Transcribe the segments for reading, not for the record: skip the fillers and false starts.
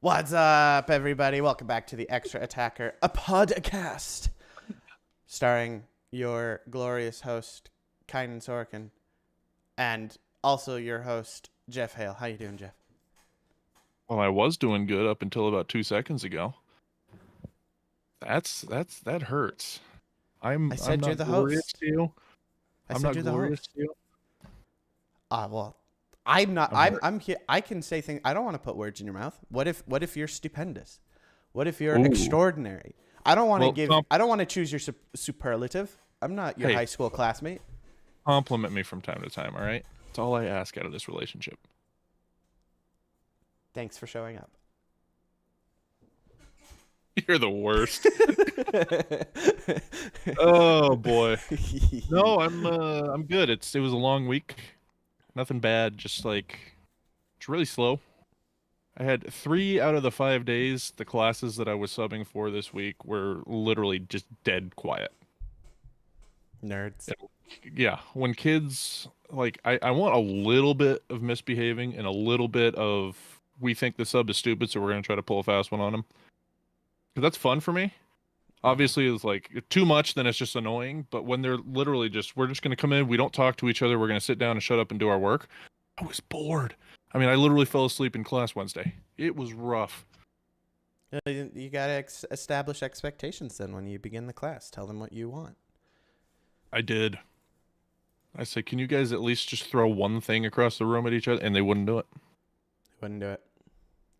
What's up, everybody? Welcome back to the Extra Attacker, a podcast starring your glorious host, Kynan Sorkin, and also your host, Jeff Hale. How you doing, Jeff? Well, I was doing good up until about 2 seconds ago. That hurts. I'm I said you're not the glorious host. to you. I I'm said not you're the glorious host. to you. Well, I'm not. I'm hurt. I'm here. I can say things. I don't want to put words in your mouth. What if you're stupendous? What if you're Ooh. extraordinary? I don't want to Well, I don't want to choose your superlative. I'm not your Hey. high school classmate. Compliment me from time to time, all right? That's all I ask out of this relationship. Thanks for showing up. You're the worst. Oh boy. No, I'm good. It was a long week. Nothing bad, just it's really slow. I had 3 out of the 5 days, the classes that I was subbing for this week were literally just dead quiet. Nerds. Yeah, when kids, I want a little bit of misbehaving and a little bit of, we think the sub is stupid, so we're going to try to pull a fast one on them. Because that's fun for me. Obviously, it's too much, then it's just annoying. But when they're literally we're just going to come in, we don't talk to each other, we're going to sit down and shut up and do our work. I was bored. I mean, I literally fell asleep in class Wednesday. It was rough. You got to establish expectations then when you begin the class. Tell them what you want. I did. I said, can you guys at least just throw one thing across the room at each other? And they wouldn't do it. Wouldn't do it.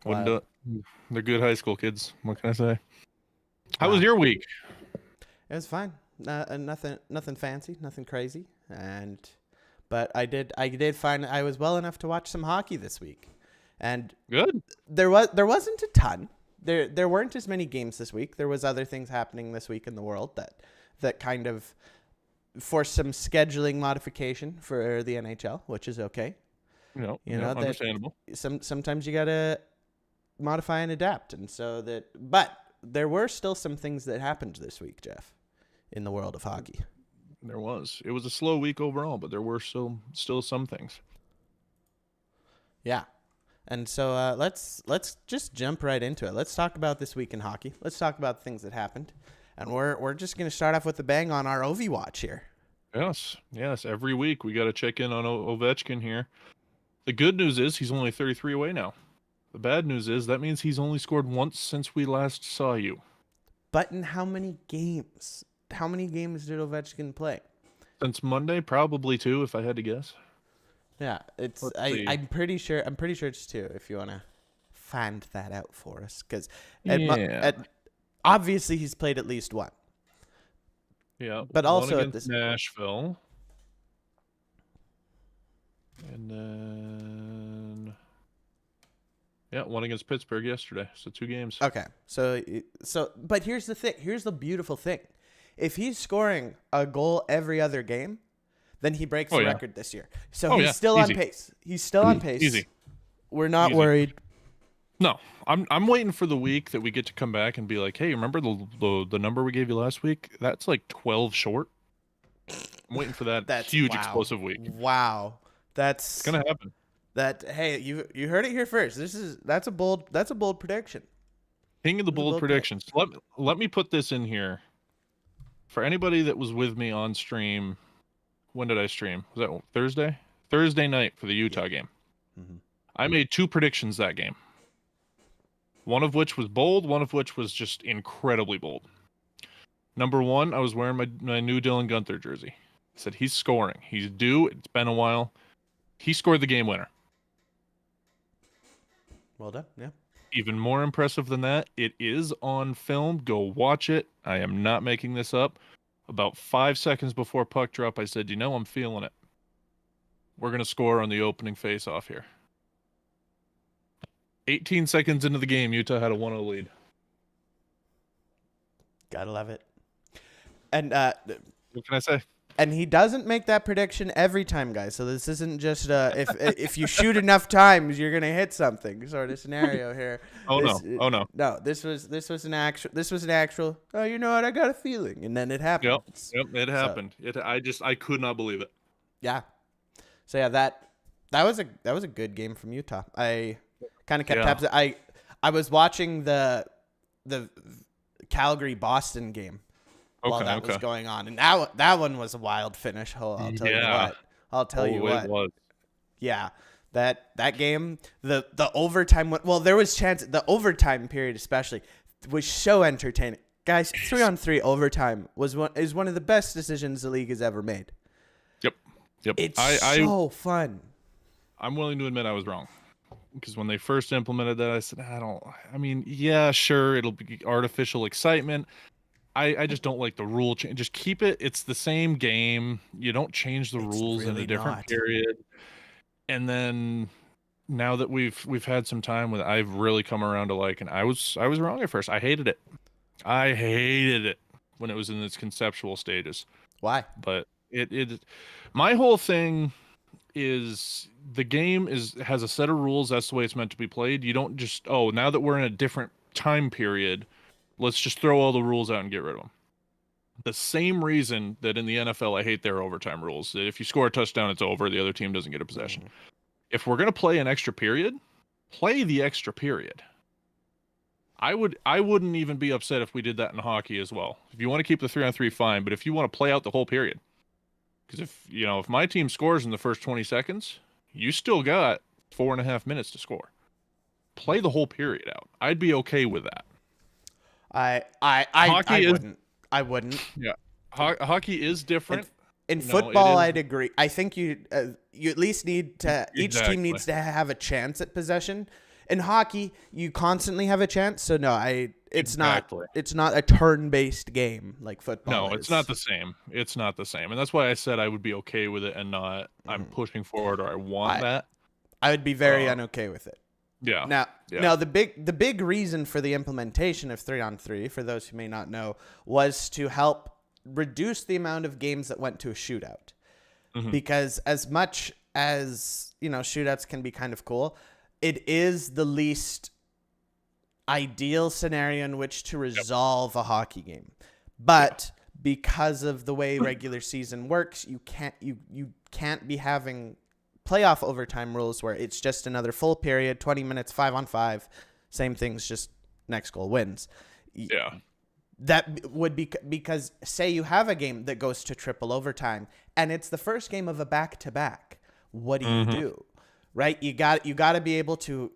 Wouldn't do it. They're good high school kids. What can I say? How Wow. was your week? It was fine. Nothing fancy, nothing crazy. But I did find I was well enough to watch some hockey this week. And Good. there wasn't a ton. There weren't as many games this week. There was other things happening this week in the world that kind of forced some scheduling modification for the NHL, which is okay. You know, understandable. Understandable. Sometimes you gotta modify and adapt, but there were still some things that happened this week, Jeff, in the world of hockey. There was. It was a slow week overall, but there were still some things. Yeah. And so let's just jump right into it. Let's talk about this week in hockey. Let's talk about things that happened. And we're just going to start off with a bang on our Ovi watch here. Yes. Every week we got to check in on Ovechkin here. The good news is he's only 33 away now. The bad news is that means he's only scored once since we last saw you. But in how many games? How many games did Ovechkin play? Since Monday, probably 2, if I had to guess. Yeah, I'm pretty sure it's 2. If you want to find that out for us, because obviously he's played at least one. Yeah, but also one against Nashville, and then one against Pittsburgh yesterday. So 2 games. Okay, so but here's the thing. Here's the beautiful thing. If he's scoring a goal every other game, then he breaks the record this year. So he's still on pace. He's still on pace. Easy. We're not worried. No, I'm waiting for the week that we get to come back and be like, hey, remember the number we gave you last week? That's 12 short. I'm waiting for that. That's huge explosive week. Wow, it's gonna happen. Hey, you heard it here first. That's a bold prediction. King of the bold predictions. Let me put this in here. For anybody that was with me on stream, when did I stream? Was that Thursday? Thursday night for the Utah game. Mm-hmm. I made 2 predictions that game. One of which was bold, one of which was just incredibly bold. Number 1, I was wearing my new Dylan Guenther jersey. I said, he's scoring. He's due. It's been a while. He scored the game winner. Well done, yeah. Even more impressive than that, it is on film. Go watch it. I am not making this up. About 5 seconds before puck drop, I said, I'm feeling it. We're going to score on the opening face-off here. 18 seconds into the game, Utah had a 1-0 lead. Gotta love it. And what can I say? And he doesn't make that prediction every time, guys. So this isn't just if you shoot enough times, you're gonna hit something sort of scenario here. Oh no! No, this was an actual. Oh, you know what? I got a feeling, and then it happened. Yep, it happened. I could not believe it. Yeah. So yeah, that was a good game from Utah. I kind of kept tabs. I was watching the Calgary Boston game while that was going on, and that one was a wild finish. Oh, I'll tell you Yeah. what. I'll tell you what. It was. Yeah. That game, the overtime, well, there was chance, the overtime period especially was so entertaining. Guys, 3-on-3 overtime is one of the best decisions the league has ever made. Yep. It's so fun. I'm willing to admit I was wrong. Because when they first implemented that, I said, I mean, yeah, sure, it'll be artificial excitement. I just don't like the rule change. Just keep it. It's the same game. You don't change the rules in a different period. And then now that we've had some time with, I've really come around to like, and I was wrong at first. I hated it. I hated it when it was in its conceptual stages. Why? But my whole thing is the game has a set of rules. That's the way it's meant to be played. You don't just, now that we're in a different time period, let's just throw all the rules out and get rid of them. The same reason that in the NFL I hate their overtime rules. If you score a touchdown, it's over. The other team doesn't get a possession. If we're going to play an extra period, play the extra period. I wouldn't even be upset if we did that in hockey as well. If you want to keep the 3-on-3, fine. But if you want to play out the whole period, because if my team scores in the first 20 seconds, you still got 4.5 minutes to score. Play the whole period out. I'd be okay with that. I wouldn't. Yeah, hockey is different. In football, I'd agree. I think you at least need to. Each team needs to have a chance at possession. In hockey, you constantly have a chance. So no, it's not a turn-based game like football. No, it's not the same. It's not the same, and that's why I said I would be okay with it and not. I'm pushing forward, or I want that. I would be very unokay with it. Yeah. Now the big reason for the implementation of 3-on-3, for those who may not know, was to help reduce the amount of games that went to a shootout. Because as much as, shootouts can be kind of cool, it is the least ideal scenario in which to resolve a hockey game. But because of the way regular season works, you can't be having playoff overtime rules where it's just another full period, 20 minutes, 5-on-5, same things, just next goal wins. Yeah. That would be because say you have a game that goes to triple overtime and it's the first game of a back-to-back. What do you do? Right? You got to be able to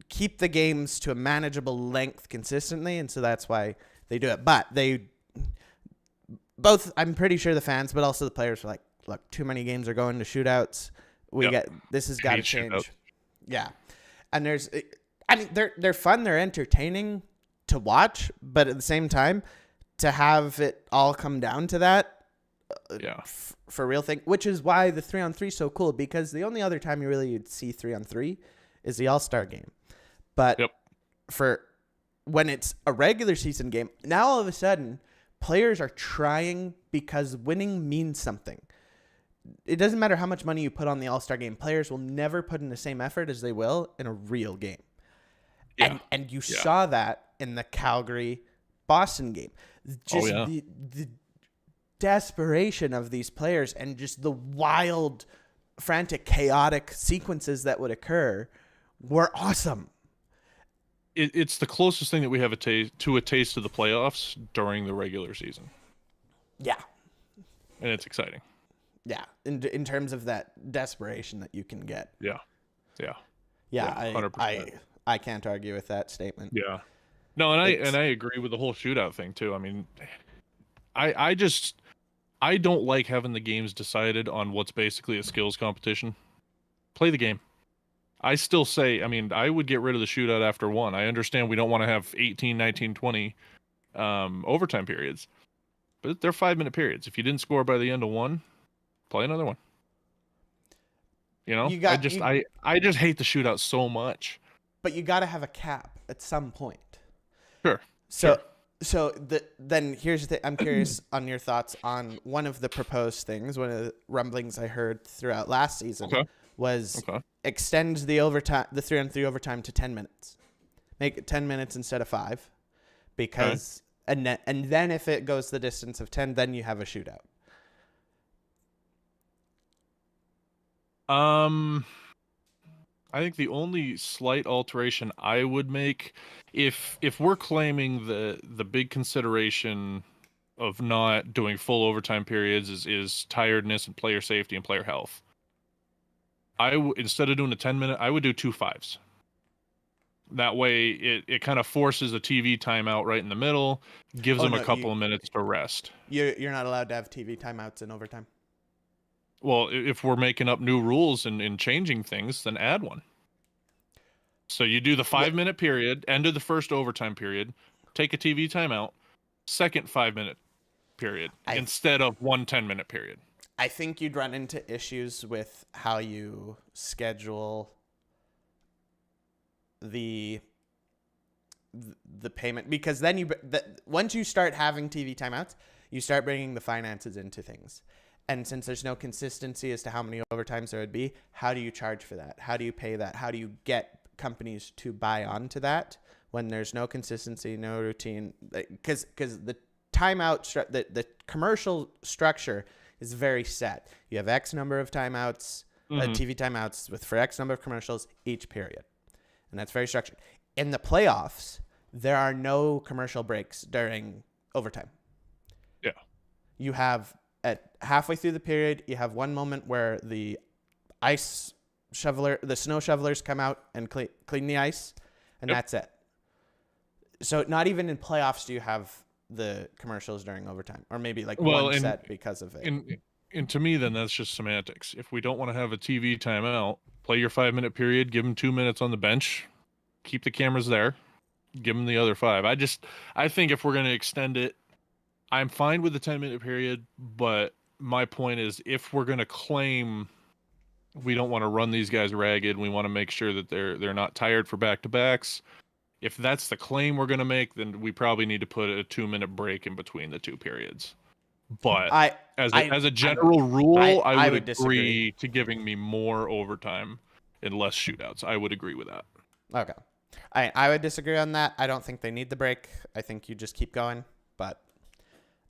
keep the games to a manageable length consistently, and so that's why they do it. But I'm pretty sure the fans, but also the players were like, look, too many games are going to shootouts. This has got to change. Shootouts. Yeah. And they're fun, they're entertaining to watch, but at the same time, to have it all come down to that, for real thing, which is why the 3-on-3 is so cool, because the only other time you'd see 3-on-3 is the All-Star game. But for when it's a regular season game, now all of a sudden, players are trying because winning means something. It doesn't matter how much money you put on the All-Star game. Players will never put in the same effort as they will in a real game. Yeah. And you saw that in the Calgary-Boston game. Just the desperation of these players and just the wild, frantic, chaotic sequences that would occur were awesome. It's the closest thing that we have to a taste of the playoffs during the regular season. Yeah. And it's exciting. Yeah, in terms of that desperation that you can get. Yeah. 100%. I can't argue with that statement. Yeah. No, and I agree with the whole shootout thing too. I mean, I don't like having the games decided on what's basically a skills competition. Play the game. I still say, I mean, I would get rid of the shootout after one. I understand we don't want to have 18, 19, 20 overtime periods, but they're 5-minute periods. If you didn't score by the end of one, play another one. I just hate the shootout so much. But you got to have a cap at some point. Sure. Then here's the thing. I'm curious on your thoughts on one of the proposed things. One of the rumblings I heard throughout last season was extend the 3-on-3 overtime to 10 minutes. Make it 10 minutes instead of 5, because and then if it goes the distance of 10, then you have a shootout. I think the only slight alteration I would make, if we're claiming the big consideration of not doing full overtime periods is tiredness and player safety and player health, instead of doing a 10-minute, I would do 2 5s. That way, it kind of forces a TV timeout right in the middle, gives Oh them a no, couple of minutes to rest. you're not allowed to have TV timeouts in overtime. Well, if we're making up new rules and changing things, then add one. So you do the Yeah, 5-minute period, end of the first overtime period, take a TV timeout, second 5-minute period, I instead of one 10-minute period. I think you'd run into issues with how you schedule the the payment, because then once you start having TV timeouts, you start bringing the finances into things. And since there's no consistency as to how many overtimes there would be, how do you charge for that? How do you pay that? How do you get companies to buy onto that when there's no consistency, no routine? Because the the commercial structure is very set. You have X number of timeouts, TV timeouts for X number of commercials each period. And that's very structured. In the playoffs, there are no commercial breaks during overtime. Yeah. You have at halfway through the period, you have one moment where the snow shovelers come out and clean the ice, and that's it. So not even in playoffs do you have the commercials during overtime, or maybe like one set because of it. And to me, then that's just semantics. If we don't want to have a TV timeout, play your 5-minute period, give them 2 minutes on the bench, keep the cameras there, give them the other 5. I think if we're going to extend it, I'm fine with the 10-minute period, but my point is, if we're going to claim we don't want to run these guys ragged, we want to make sure that they're not tired for back-to-backs. If that's the claim we're going to make, then we probably need to put a 2-minute break in between the two periods. But as a general rule, I would agree disagree to giving me more overtime and less shootouts. I would agree with that. Okay. I would disagree on that. I don't think they need the break. I think you just keep going. But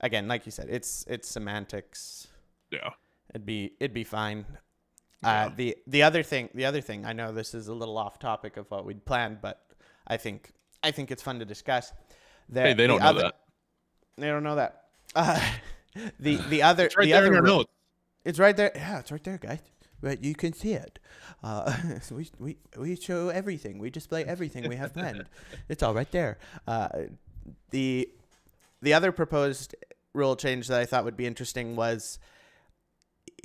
again, like you said, it's semantics. Yeah. It'd be fine. Yeah. The other thing, I know this is a little off topic of what we'd planned, but I think it's fun to discuss. They don't know that. They don't know that. The other it's right the there other in our notes. It's right there. Yeah, it's right there, guys. But you can see it. So we show everything. We display everything we have planned. It's all right there. The other proposed rule change that I thought would be interesting was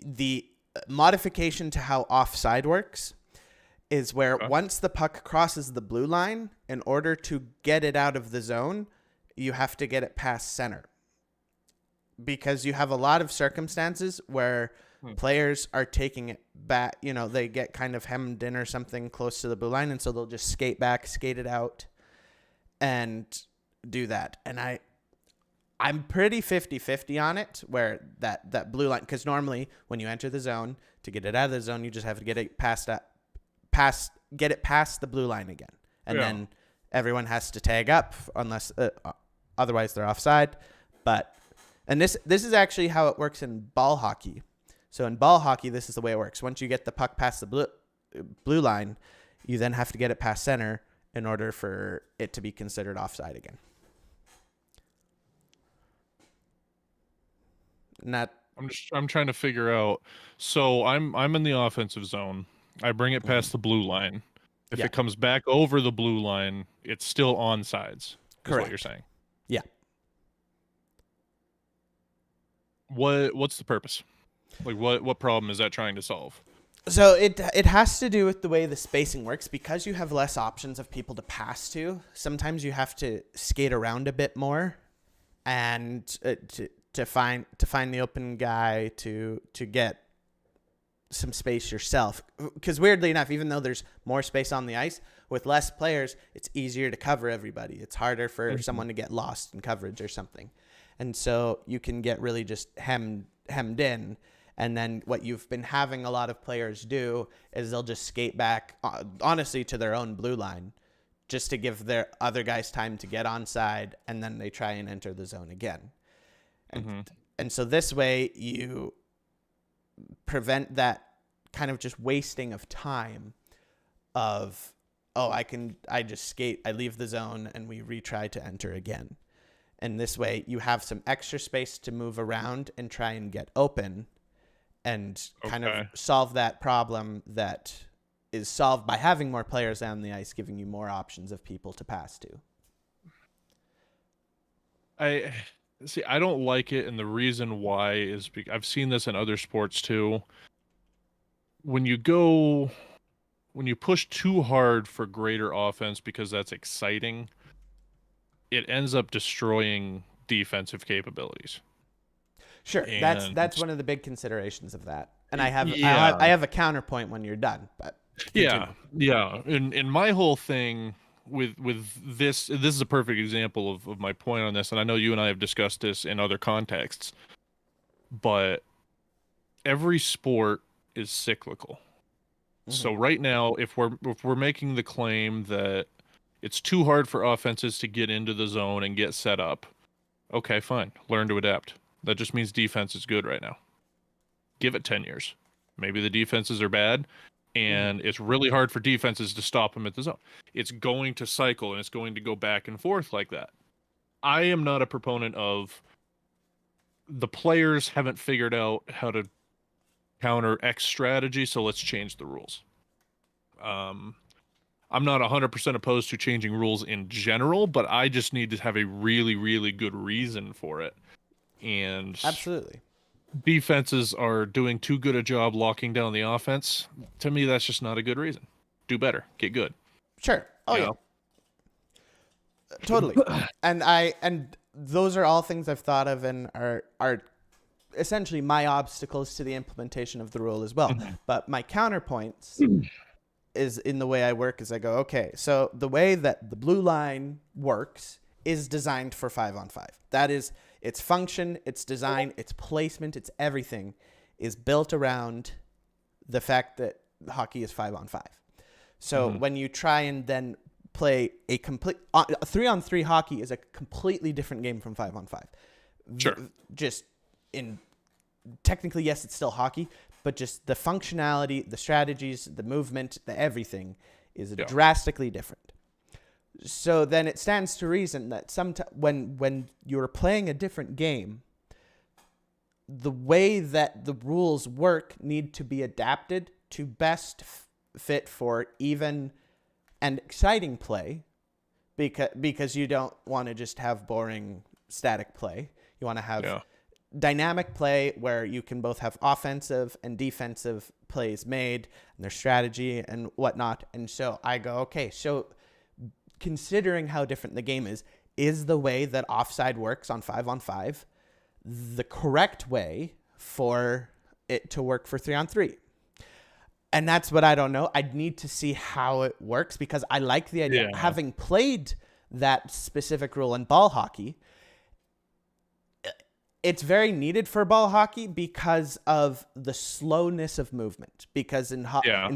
the modification to how offside works. Is where once the puck crosses the blue line, in order to get it out of the zone, you have to get it past center. Because you have a lot of circumstances where players are taking it back, they get kind of hemmed in or something close to the blue line, and so they'll just skate back, skate it out, and do that. And I'm pretty 50-50 on it, where that blue line, because normally when you enter the zone, to get it out of the zone, you just have to get it past the blue line again. And then everyone has to tag up unless otherwise they're offside. And this is actually how it works in ball hockey. So in ball hockey, this is the way it works. Once you get the puck past the blue line, you then have to get it past center in order for it to be considered offside again. I'm trying to figure out. So I'm in the offensive zone. I bring it past the blue line. If it comes back over the blue line, it's still onsides. Correct. What you're saying. Yeah. What's the purpose? Like what problem is that trying to solve? So it has to do with the way the spacing works, because you have less options of people to pass to. Sometimes you have to skate around a bit more, and to find the open guy to get some space yourself. Because weirdly enough, even though there's more space on the ice, with less players, it's easier to cover everybody. It's harder for someone to get lost in coverage or something. And so you can get really just hemmed in. And then what you've been having a lot of players do is they'll just skate back, honestly, to their own blue line, just to give their other guys time to get onside, and then they try and enter the zone again. And so this way you prevent that kind of just wasting of time of, I just skate, I leave the zone and we retry to enter again. And this way you have some extra space to move around and try and get open and kind of solve that problem that is solved by having more players on the ice, giving you more options of people to pass to. I don't like it, and the reason why is because I've seen this in other sports too. When you push too hard for greater offense because that's exciting, it ends up destroying defensive capabilities. Sure, and that's one of the big considerations of that. And I have a counterpoint when you're done, but continue. Yeah. And my whole thing with this is a perfect example of my point on this, and I know you and I have discussed this in other contexts, but every sport is cyclical. So right now, if we're making the claim that it's too hard for offenses to get into the zone and get set up, okay, fine. Learn to adapt. That just means defense is good right now. Give it 10 years. Maybe the defenses are bad, and it's really hard for defenses to stop them at the zone. It's going to cycle, and it's going to go back and forth like that. I am not a proponent of the players haven't figured out how to counter X strategy, so let's change the rules. I'm not 100% opposed to changing rules in general, but I just need to have a really, really good reason for it. And absolutely, defenses are doing too good a job locking down the offense. To me, that's just not a good reason. Do better. Get good. Sure. Oh, yeah. Totally. And those are all things I've thought of and are essentially my obstacles to the implementation of the rule as well. But my counterpoints is in the way I work is I go, okay, so the way that the blue line works is designed for 5-on-5. That is its function, its design, its placement, its everything is built around the fact that hockey is 5-on-5. So when you try and then play a 3-on-3 hockey is a completely different game from 5-on-5. Sure. Just in technically, yes, it's still hockey, but just the functionality, the strategies, the movement, the everything is drastically different. So then it stands to reason that when you're playing a different game, the way that the rules work need to be adapted to best fit for even and exciting play, because you don't want to just have boring static play. You want to have dynamic play where you can both have offensive and defensive plays made and their strategy and whatnot. And so I go, okay, so considering how different the game is the way that offside works on 5-on-5 the correct way for it to work for 3-on-3? And that's what I don't know. I'd need to see how it works because I like the idea. Having played that specific rule in ball hockey, it's very needed for ball hockey because of the slowness of movement. Because in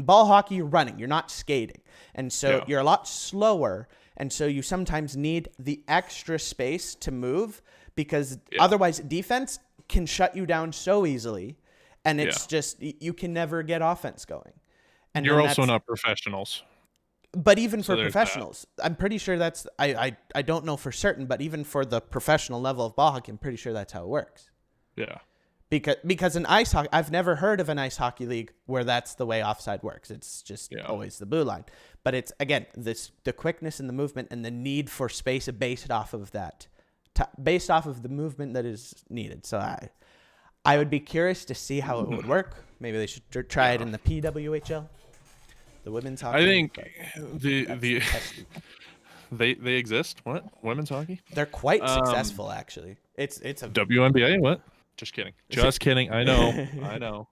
ball hockey, you're running, you're not skating. And so you're a lot slower. And so you sometimes need the extra space to move because otherwise defense can shut you down so easily. And it's just, you can never get offense going. And you're also not professionals. But even for professionals, I'm pretty sure that's, I don't know for certain, but even for the professional level of ball hockey, I'm pretty sure that's how it works. Yeah. Because in ice hockey, I've never heard of an ice hockey league where that's the way offside works. It's just always the blue line. But it's, again, the quickness and the movement and the need for space based off of that, based off of the movement that is needed. So I would be curious to see how it would work. Maybe they should try it in the PWHL. The women's hockey. I think they exist. What? Women's hockey? They're quite successful, actually. It's a WNBA. What? Just kidding. Just kidding. I know. I know.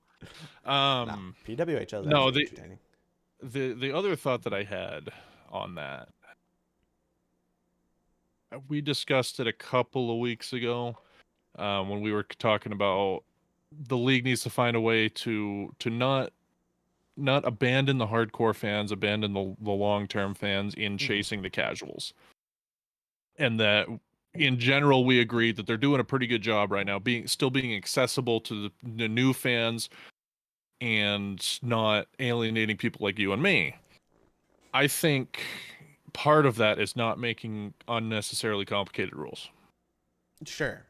No, PWHL. No, the other thought that I had on that, we discussed it a couple of weeks ago when we were talking about the league needs to find a way to not abandon the hardcore fans, abandon the long-term fans in chasing the casuals. And that in general, we agreed that they're doing a pretty good job right now, still being accessible to the new fans and not alienating people like you and me. I think part of that is not making unnecessarily complicated rules. Sure.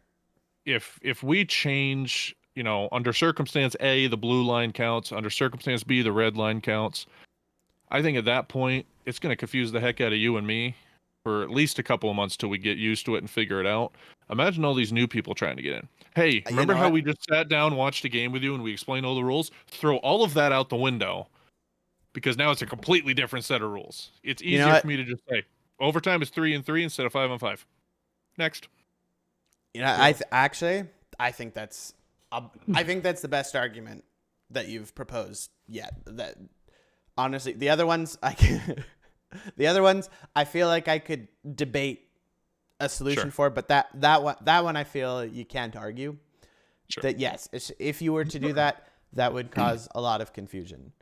If we change, under circumstance A, the blue line counts, under circumstance B, the red line counts, I think at that point it's going to confuse the heck out of you and me for at least a couple of months till we get used to it and figure it out. Imagine all these new people trying to get in. Hey, You remember know how what? we just sat down, watched a game with you, and we explained all the rules? Throw all of that out the window because now it's a completely different set of rules. It's You know easier for what? me to just say overtime is 3-3 instead of 5-5. Next. Actually, I think that's I think that's the best argument that you've proposed yet. That honestly, the other ones the other ones I feel like I could debate a solution Sure. for, but that one I feel you can't argue. Sure. That yes, if you were to do that, that would cause a lot of confusion,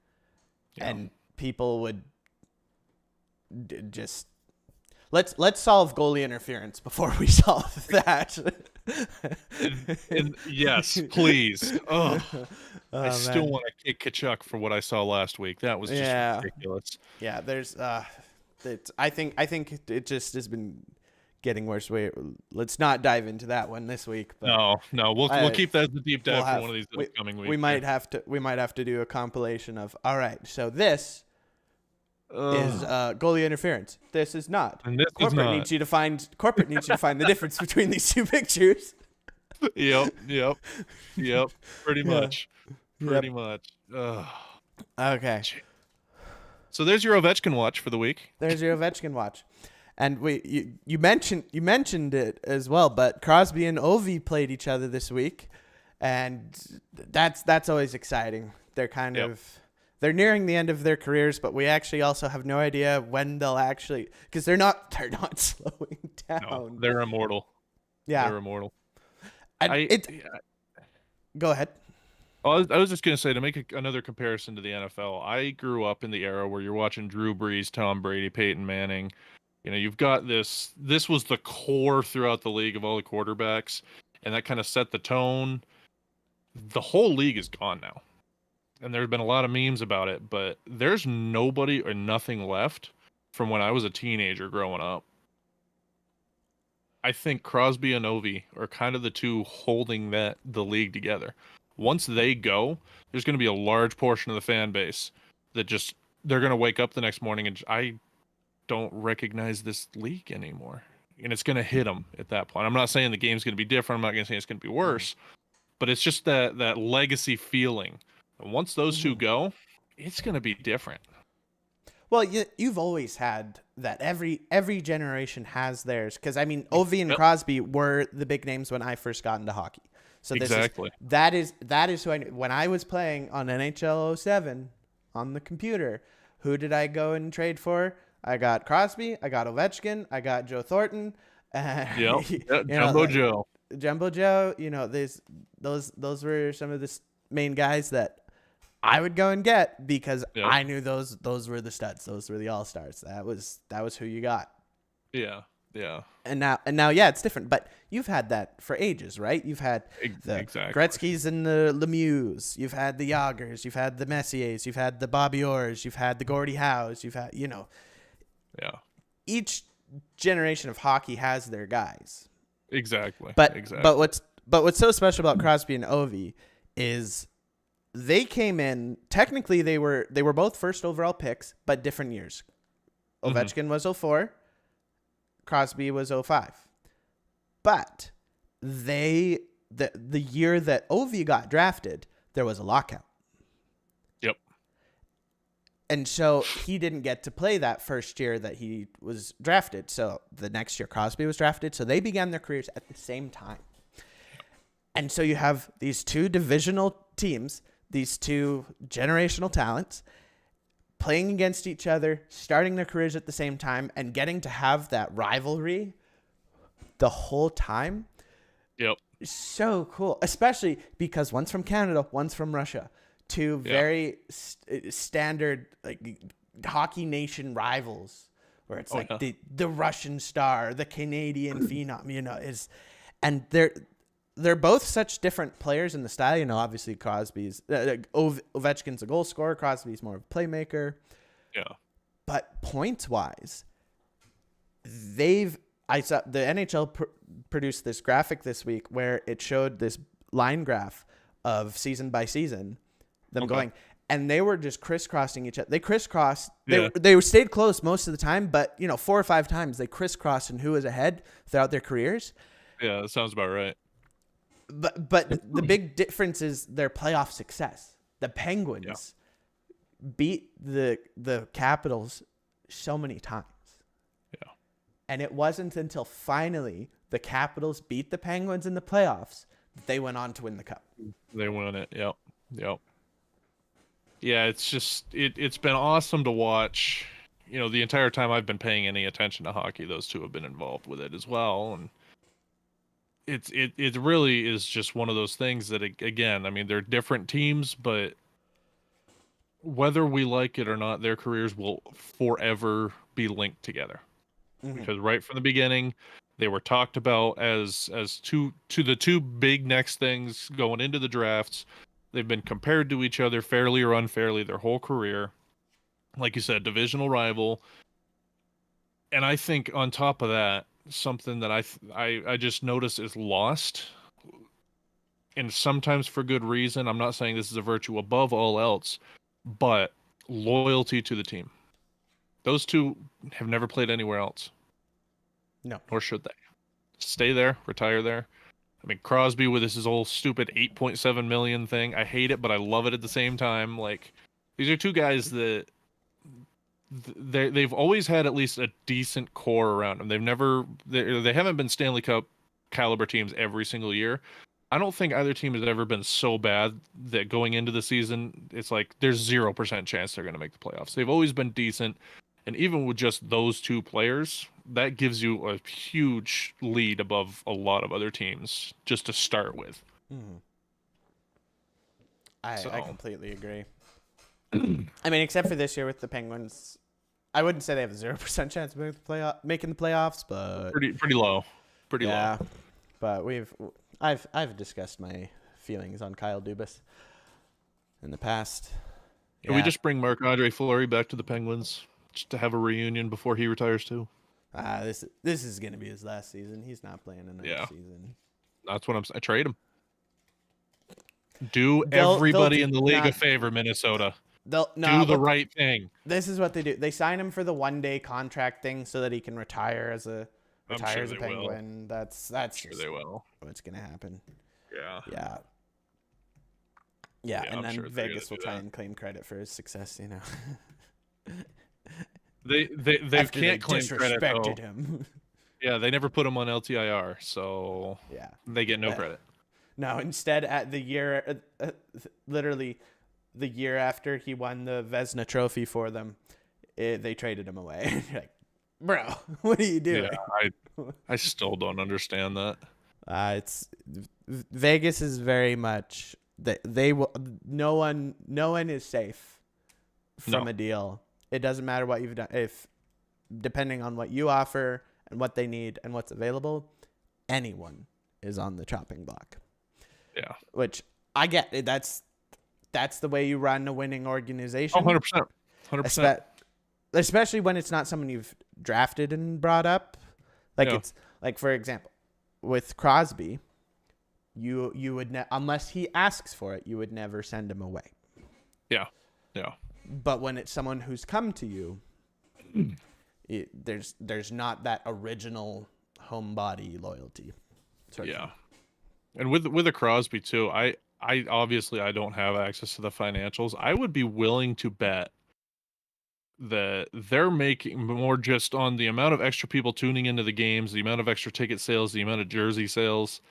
Yeah. and people would just let's solve goalie interference before we solve that. And yes, please. Oh, I Oh, still man. want to kick Kachuk for what I saw last week. That was just Yeah. ridiculous. Yeah, there's I think it just has been getting worse. Let's not dive into that one this week. But No, we'll keep that as a deep dive for one of these we, upcoming weeks. we might have to do a compilation of all right. So this is goalie interference. This is not. And this is Corporate not. needs you to find the difference between these two pictures. Yep. Pretty Yeah. much. Pretty much. Ugh. Okay. So there's your Ovechkin watch for the week. There's your Ovechkin watch. And you mentioned it as well, but Crosby and Ovi played each other this week, and that's always exciting. They're they're nearing the end of their careers, but we actually also have no idea when they'll actually, because they're not slowing down. No, they're immortal. Yeah, They're immortal. Go ahead. I was just gonna say, to make another comparison to the NFL. I grew up in the era where you're watching Drew Brees, Tom Brady, Peyton Manning. You've got this. This was the core throughout the league of all the quarterbacks, and that kind of set the tone. The whole league is gone now, and there's been a lot of memes about it. But there's nobody or nothing left from when I was a teenager growing up. I think Crosby and Ovi are kind of the two holding the league together. Once they go, there's going to be a large portion of the fan base that they're going to wake up the next morning and I don't recognize this league anymore. And it's going to hit them at that point. I'm not saying the game's going to be different. I'm not going to say it's going to be worse, but it's just that legacy feeling. And once those two go, it's going to be different. Well, you've always had that. Every generation has theirs. Because, I mean, Ovi and Crosby were the big names when I first got into hockey. So Exactly. that is who I knew. When I was playing on NHL 07 on the computer, who did I go and trade for? I got Crosby, I got Ovechkin, I got Joe Thornton. Jumbo Joe. Jumbo Joe, those were some of the main guys that I would go and get because I knew those were the studs. Those were the all-stars. That was who you got. Yeah. And now, yeah, it's different. But you've had that for ages, right? You've had the Gretzky's and the Lemieux. You've had the Yagers. You've had the Messiers. You've had the Bobby Orrs. You've had the Gordie Howes. You've had, Yeah. Each generation of hockey has their guys. Exactly. But what's so special about Crosby and Ovi is they came in. Technically, they were both first overall picks, but different years. Ovechkin was 04. Crosby was 05. But the year that Ovi got drafted, there was a lockout. Yep. And so he didn't get to play that first year that he was drafted. So the next year Crosby was drafted. So they began their careers at the same time. And so you have these two divisional teams, these two generational talents playing against each other, starting their careers at the same time, and getting to have that rivalry the whole time. Yep. So cool, especially because one's from Canada, one's from Russia. Two very standard hockey nation rivals, where it's the Russian star, the Canadian phenom, and they're both such different players in the style. Obviously Crosby's Ovechkin's a goal scorer. Crosby's more of a playmaker. Yeah. But points wise, I saw the NHL produced this graphic this week where it showed this line graph of season by season, them going, and they were just crisscrossing each other. They crisscrossed. They stayed close most of the time, but 4 or 5 times they crisscrossed and who was ahead throughout their careers. Yeah, that sounds about right. But the big difference is their playoff success. The Penguins beat the Capitals so many times. Yeah. And it wasn't until finally the Capitals beat the Penguins in the playoffs that they went on to win the cup. They won it. Yep. Yeah, it's just it's been awesome to watch. The entire time I've been paying any attention to hockey, those two have been involved with it as well, and it really is just one of those things that, again, I mean, they're different teams, but whether we like it or not, their careers will forever be linked together. Mm-hmm. Because right from the beginning, they were talked about as to the two big next things going into the drafts. They've been compared to each other fairly or unfairly their whole career. Like you said, divisional rival. And I think on top of that, something that I just notice is lost, and sometimes for good reason. I'm not saying this is a virtue above all else, but loyalty to the team. Those two have never played anywhere else. No. Nor should they. Stay there, retire there. I mean, Crosby with his whole stupid $8.7 million thing. I hate it, but I love it at the same time. Like, these are two guys that they've always had at least a decent core around them. They haven't been Stanley Cup caliber teams every single year. I don't think either team has ever been so bad that going into the season, it's like there's 0% chance they're going to make the playoffs. They've always been decent. And even with just those two players, that gives you a huge lead above a lot of other teams just to start with. Mm-hmm. I completely agree. I mean, except for this year with the Penguins, I wouldn't say they have a 0% chance of making the playoffs, but pretty low, low. But I've discussed my feelings on Kyle Dubas in the past. Can we just bring Marc-Andre Fleury back to the Penguins just to have a reunion before he retires too? This is gonna be his last season. He's not playing another season. That's what I'm saying. Trade him. Do everybody in the league a favor, Minnesota. Do the right thing. This is what they do. They sign him for the 1-day contract thing so that he can retire as a Penguin. Will. That's sure they will. What's gonna happen. Yeah, and then Vegas will try and claim credit for his success, They can't claim credit though. Him. Yeah, they never put him on LTIR, so they get no credit. No, instead at the year literally the year after he won the Vezina trophy for them, they traded him away. Like, bro, what are you doing? Yeah, I still don't understand that. It's Vegas is very much they will. No one is safe from a deal. It doesn't matter what you've done. If depending on what you offer and what they need and what's available, anyone is on the chopping block. Yeah, which I get. That's the way you run a winning organization. 100%. Especially when it's not someone you've drafted and brought up. Like it's like, for example, with Crosby, you would unless he asks for it, you would never send him away. Yeah. But when it's someone who's come to you, there's not that original homebody loyalty. Yeah. And with a Crosby too, I obviously I don't have access to the financials. I would be willing to bet that they're making more just on the amount of extra people tuning into the games, the amount of extra ticket sales, the amount of jersey sales.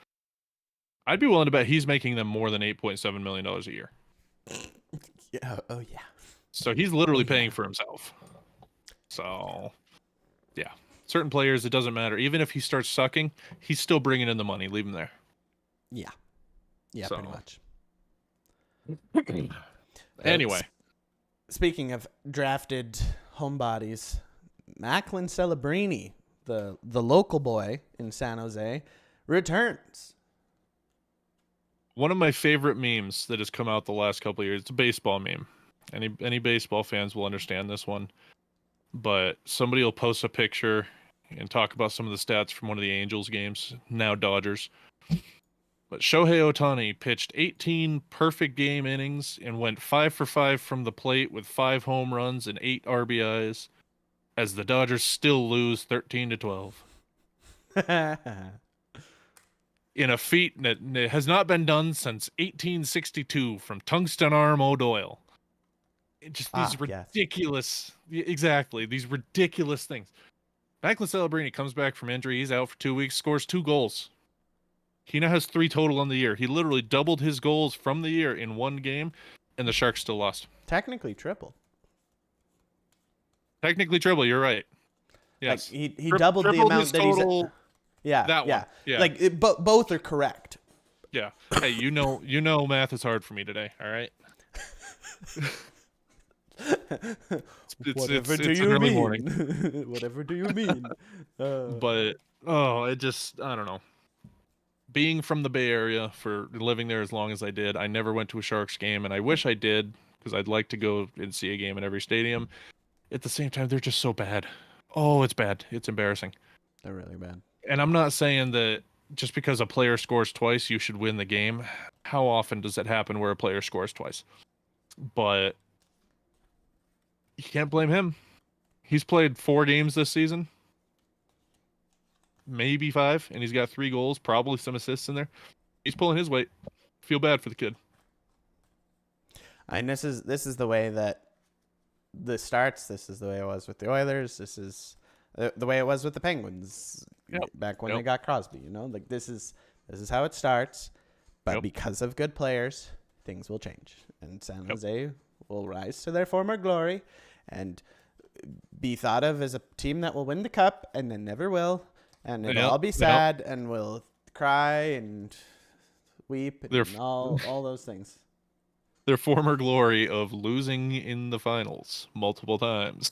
I'd be willing to bet he's making them more than $8.7 million a year. Yeah. Oh yeah. So he's literally paying for himself. So yeah, certain players, it doesn't matter. Even if he starts sucking, he's still bringing in the money. Leave him there. Yeah. Yeah, pretty much. Anyway. Speaking of drafted homebodies, Macklin Celebrini, the local boy in San Jose, returns. One of my favorite memes that has come out the last couple of years, it's a baseball meme. Any baseball fans will understand this one. but somebody will post a picture and talk about some of the stats from one of the Angels games, now Dodgers. But Shohei Ohtani pitched 18 perfect game innings and went 5 for 5 from the plate with 5 home runs and 8 RBIs as the Dodgers still lose 13-12. In a feat that has not been done since 1862 from Tungsten Arm O'Doyle. Just these ridiculous, exactly, these ridiculous things. Macklin Celebrini comes back from injury. He's out for 2 weeks, scores 2 goals. He now has 3 total on the year. He literally doubled his goals from the year in one game, and the Sharks still lost. Technically triple. Technically triple, you're right. Yes. Like he doubled the amount that total, he's... Yeah, that yeah. one. Yeah. Like, both are correct. Yeah. Hey, you know math is hard for me today, all right? Whatever do you mean? Whatever do you mean? But, I don't know. Being from the Bay Area, for living there as long as I did, I never went to a Sharks game, and I wish I did, because I'd like to go and see a game in every stadium. At the same time, they're just so bad. Oh, it's bad. It's embarrassing. They're really bad. And I'm not saying that just because a player scores twice, you should win the game. How often does it happen where a player scores twice? But you can't blame him. He's played 4 games this season. Maybe 5, and he's got 3 goals, probably some assists in there. He's pulling his weight. Feel bad for the kid. And this is the way that this starts. This is the way it was with the Oilers. This is the way it was with the Penguins back when they got Crosby. Like this is how it starts. But because of good players, things will change, and San Jose will rise to their former glory, and be thought of as a team that will win the cup, and then never will. And it'll all be sad, and we'll cry and weep and all those things. Their former glory of losing in the finals multiple times.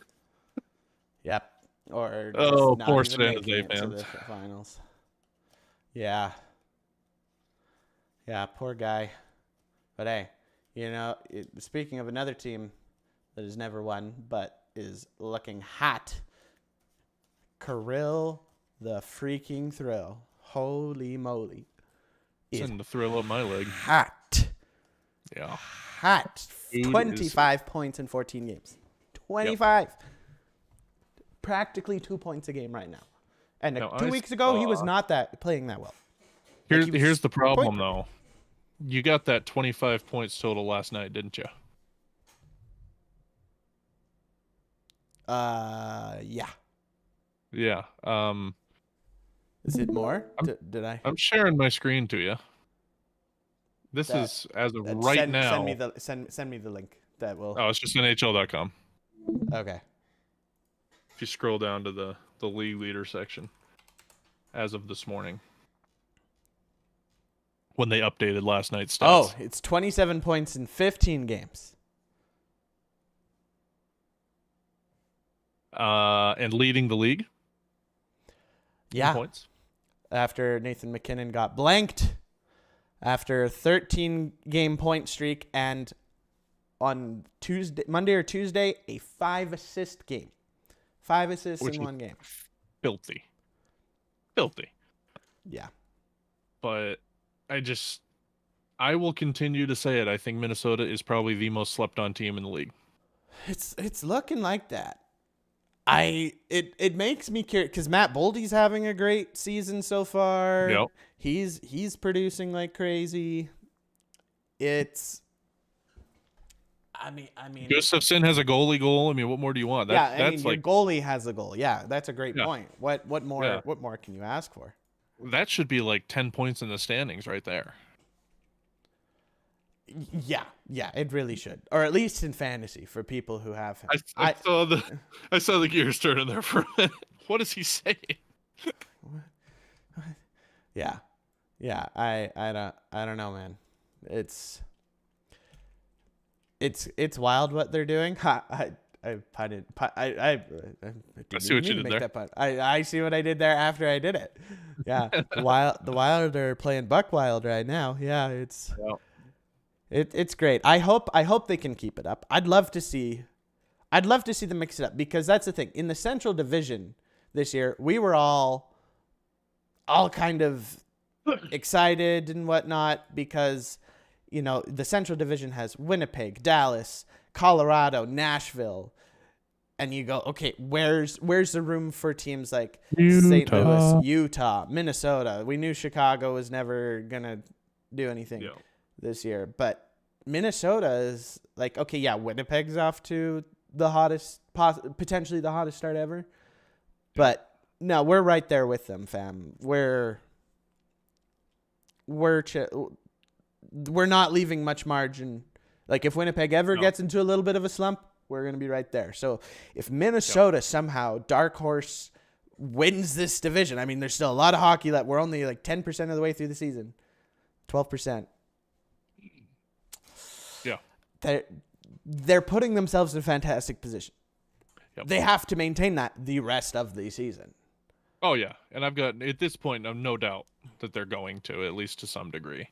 Yep. Or poor San Jose fans. To the finals. Yeah. Yeah, poor guy. But hey, speaking of another team that has never won but is looking hot, Kirill the freaking Thrill. Holy moly. Send the thrill up my leg. Hot. Yeah. Hot. 25 points in 14 games. 25. Yep. Practically 2 points a game right now. And 2 weeks ago, he was not playing that well. Here's the problem, though. You got that 25 points total last night, didn't you? Yeah. Yeah. Is it more? Did I? I'm sharing my screen to you. This is as of right now. Send me the link. That will. Oh, it's just NHL.com. Okay. If you scroll down to the league leader section, as of this morning, when they updated last night's stats. Oh, it's 27 points in 15 games. And leading the league. Yeah. Points. After Nathan McKinnon got blanked after a 13-game point streak, and on Monday or Tuesday, a 5-assist game. 5 assists in one game. Filthy. Yeah. But I will continue to say it. I think Minnesota is probably the most slept on team in the league. It's looking like that. It makes me curious because Matt Boldy's having a great season so far. Yep. He's producing like crazy. I mean, Gustafsson has a goalie goal. I mean, what more do you want? Your goalie has a goal. Yeah, that's a great point. What more? Yeah. What more can you ask for? That should be like 10 points in the standings right there. Yeah, it really should, or at least in fantasy for people who have. I saw the gears turning there for a minute. What is he saying? Yeah. I don't know, man. It's wild what they're doing. I see what you did there. That pun. I see what I did there after I did it. Yeah, the Wild are playing Buck Wild right now. Yeah, it's great. I hope they can keep it up. I'd love to see I'd love to see them mix it up because that's the thing. In the Central Division this year, we were all kind of excited and whatnot because, you know, the Central Division has Winnipeg, Dallas, Colorado, Nashville, and you go, okay, where's the room for teams like St. Louis, Utah, Minnesota? We knew Chicago was never gonna do anything this year, but Minnesota is like, okay, yeah, Winnipeg's off to the hottest, potentially the hottest start ever, but no, we're right there with them, fam. We're not leaving much margin. Like if Winnipeg ever gets into a little bit of a slump, we're going to be right there. So if Minnesota somehow, dark horse, wins this division, I mean, there's still a lot of hockey left. We're only like 10% of the way through the season, 12%. Yeah. They're putting themselves in a fantastic position. Yep. They have to maintain that the rest of the season. Oh, yeah. And I've got, at this point, I've no doubt that they're going to, at least to some degree.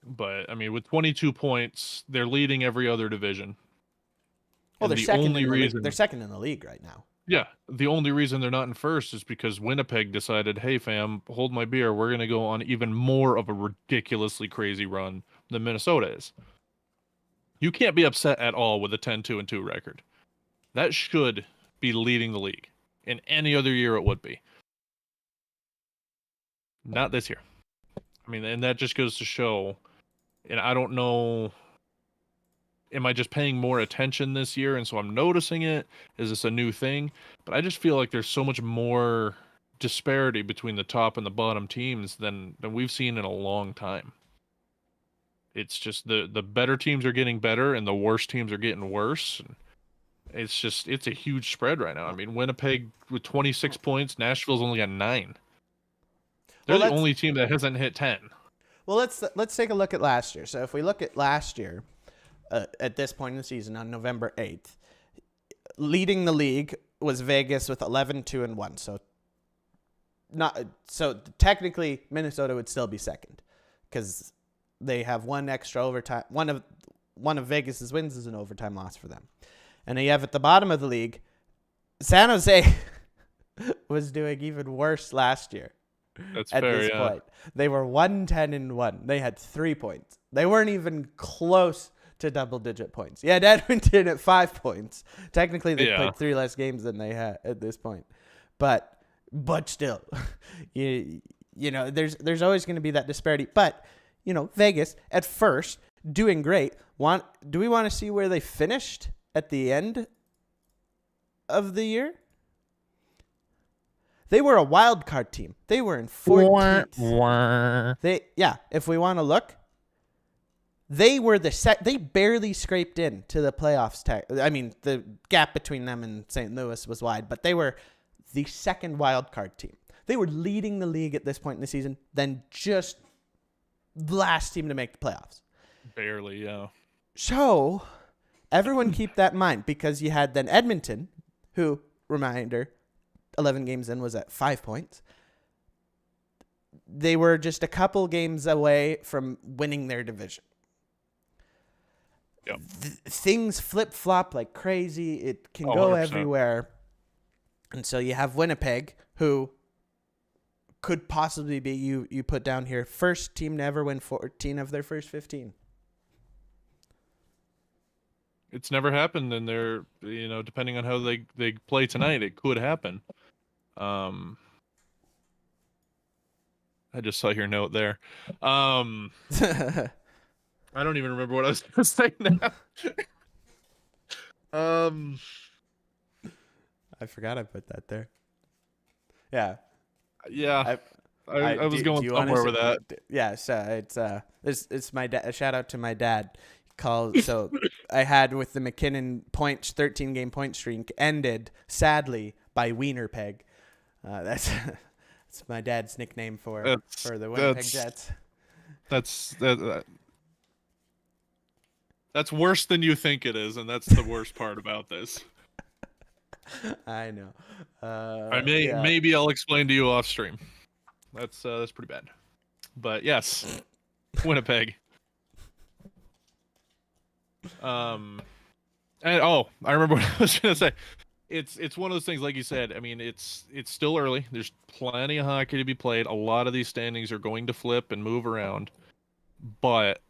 But, I mean, with 22 points, they're leading every other division. Well, they're second in the league right now. Yeah. The only reason they're not in first is because Winnipeg decided, hey, fam, hold my beer. We're going to go on even more of a ridiculously crazy run than Minnesota is. You can't be upset at all with a 10-2-2 record. That should be leading the league. In any other year, it would be. Not this year. I mean, and that just goes to show, and I don't know, am I just paying more attention this year and so I'm noticing it? Is this a new thing? But I just feel like there's so much more disparity between the top and the bottom teams than we've seen in a long time. It's just the better teams are getting better and the worst teams are getting worse. It's a huge spread right now. I mean, Winnipeg with 26 points, Nashville's only got 9. They're the only team that hasn't hit 10. Well, let's take a look at last year. So if we look at last year, at this point in the season on November 8th, leading the league was Vegas with 11-2-1. So technically Minnesota would still be second because they have one extra overtime. One of Vegas's wins is an overtime loss for them. And then you have at the bottom of the league, San Jose was doing even worse last year. That's at fair, this point. They were 1-10-1. They had 3 points. They weren't even close to double-digit points. Yeah, Edmonton at 5 points. Technically, they played 3 less games than they had at this point. But still, you know, there's always going to be that disparity. But, you know, Vegas at first doing great. Do we want to see where they finished at the end of the year? They were a wild card team. They were in 14th. If we want to look, they were they barely scraped in to the playoffs. I mean, the gap between them and St. Louis was wide, but they were the second wild card team. They were leading the league at this point in the season, then just the last team to make the playoffs. Barely, yeah. So everyone keep that in mind because you had then Edmonton, who, reminder, 11 games in was at 5 points. They were just a couple games away from winning their division. Yep. Things flip-flop like crazy. It can go 100%. everywhere. And so you have Winnipeg, who could possibly be, you put down here, first team to ever win 14 of their first 15. It's never happened, and they're, you know, depending on how they play tonight, it could happen. I just saw your note there. I don't even remember what I was going to say now. I forgot I put that there. Yeah. Yeah. I was going somewhere with that. Yeah, so it's my dad. A shout out to my dad. So I had with the McKinnon 13-game point streak ended sadly by Wienerpeg. That's my dad's nickname for the Winnipeg Jets. That's worse than you think it is, and that's the worst part about this. I know. Maybe I'll explain to you off stream. That's pretty bad. But yes, Winnipeg. And I remember what I was gonna say. It's one of those things, like you said. I mean, it's still early. There's plenty of hockey to be played. A lot of these standings are going to flip and move around. But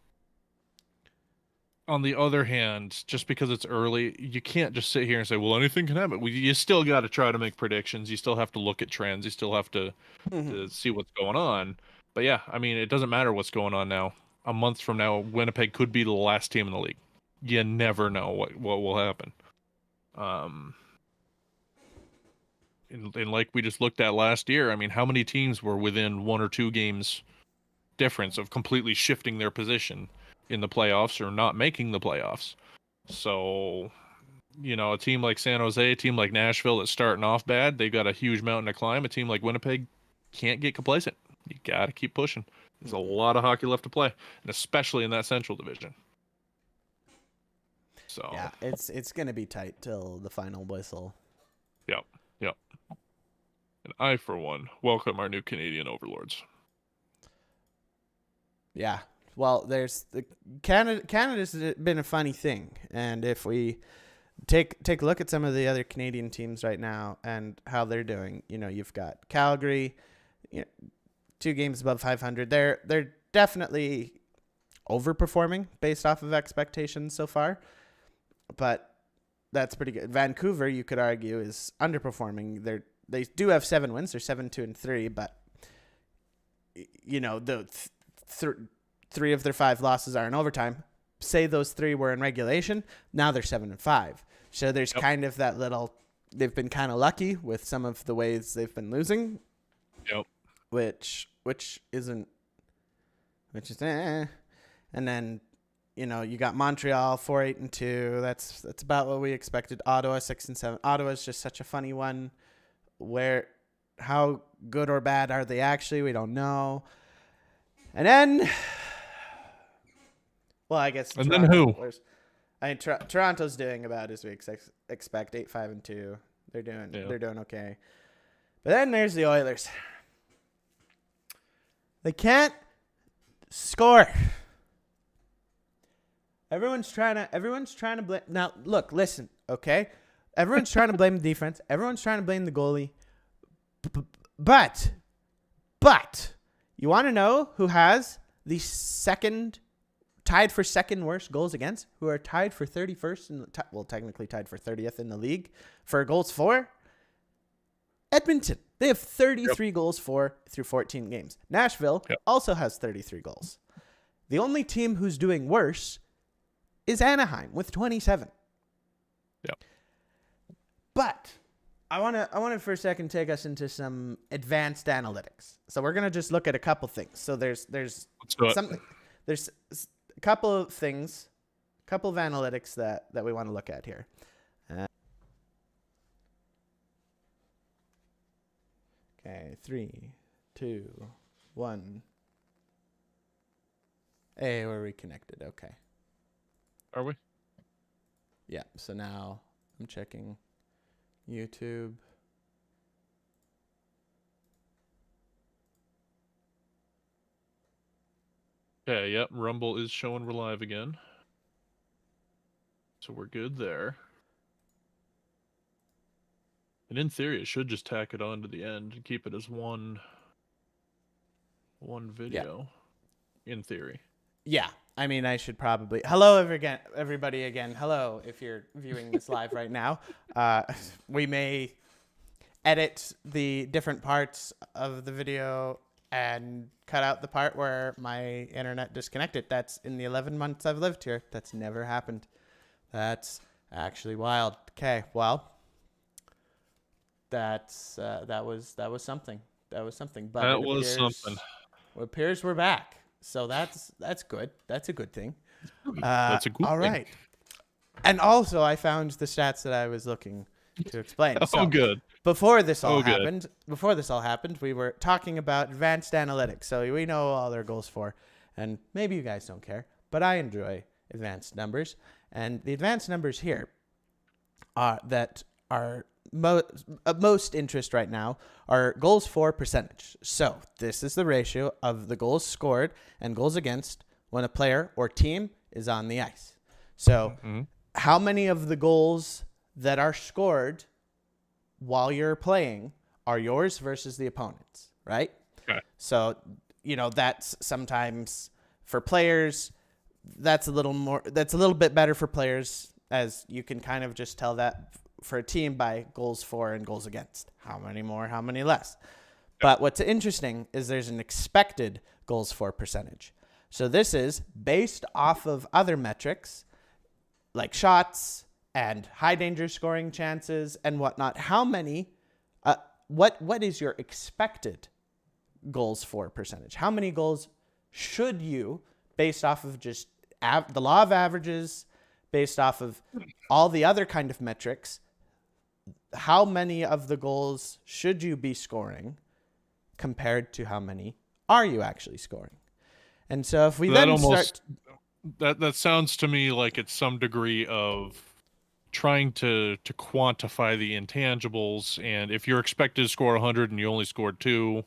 on the other hand, just because it's early, you can't just sit here and say, "Well, anything can happen." You still got to try to make predictions. You still have to look at trends. You still have Mhm. to see what's going on. But yeah, I mean, it doesn't matter what's going on now. A month from now, Winnipeg could be the last team in the league. You never know what will happen. Um, and like we just looked at last year, I mean, how many teams were within 1 or 2 games difference of completely shifting their position in the playoffs or not making the playoffs? So, a team like San Jose, a team like Nashville that's starting off bad, they've got a huge mountain to climb. A team like Winnipeg can't get complacent. You got to keep pushing. There's a lot of hockey left to play, and especially in that Central Division. So, Yeah, it's gonna be tight till the final whistle. yep, yep. And I, for one, welcome our new Canadian overlords. Yeah. Well, there's the Canada's been a funny thing, and if we take a look at some of the other Canadian teams right now and how they're doing, you've got Calgary, 2 games above 500. They're definitely overperforming based off of expectations so far, but that's pretty good. Vancouver, you could argue, is underperforming. They do have 7 wins. They're 7-2-3, but the 3 of their 5 losses are in overtime. Say those 3 were in regulation. Now they're 7-5. So there's kind of that little. They've been kind of lucky with some of the ways they've been losing. Yep. Which is and then you got Montreal 4-8-2. That's about what we expected. Ottawa 6-7. Ottawa's just such a funny one. Where how good or bad are they actually? We don't know. And then, well, I guess. And then who? Toronto's doing about as we expect. 8-5-2. They're doing okay. But then there's the Oilers. They can't score. Everyone's trying to blame. Now, look, listen, okay? Everyone's trying to blame the defense. Everyone's trying to blame the goalie. But you want to know who has the tied for second worst goals against? Who are tied for 31st technically tied for 30th in the league for goals for? Edmonton. They have 33 goals for through 14 games. Nashville also has 33 goals. The only team who's doing worse is Anaheim with 27. Yep. But I want to for a second take us into some advanced analytics. So we're going to just look at a couple things. So there's something, there's a couple of things, a couple of analytics that we want to look at here. Okay, 3, 2, 1. Hey, we're reconnected. Okay. Are we? Yeah. So now I'm checking YouTube. Okay, yep. Rumble is showing we're live again. So we're good there. And in theory, it should just tack it on to the end and keep it as one video. Yeah. In theory. Yeah. I mean, I should probably. Hello, everybody again. Hello, if you're viewing this live right now. We may edit the different parts of the video and cut out the part where my internet disconnected. That's in the 11 months I've lived here. That's never happened. That's actually wild. Okay, well, that was something. That was something. But it appears we're back. So that's good. That's a good thing. That's a good all thing. Right. And also, I found the stats that I was looking to explain. So good. Before this all happened, we were talking about advanced analytics. So we know all their goals for, and maybe you guys don't care, but I enjoy advanced numbers. And the advanced numbers here that are most interest right now are goals for percentage. So this is the ratio of the goals scored and goals against when a player or team is on the ice. So how many of the goals that are scored while you're playing are yours versus the opponent's, right? Okay. So, that's sometimes for players, that's a little bit better for players, as you can kind of just tell that for a team by goals for and goals against. How many more, how many less? But what's interesting is there's an expected goals for percentage. So this is based off of other metrics like shots and high danger scoring chances and whatnot. How many, what is your expected goals for percentage? How many goals should you, based off of just the law of averages, based off of all the other kind of metrics, how many of the goals should you be scoring compared to how many are you actually scoring? And so if we that sounds to me like it's some degree of trying to quantify the intangibles, and if you're expected to score 100 and you only scored 2,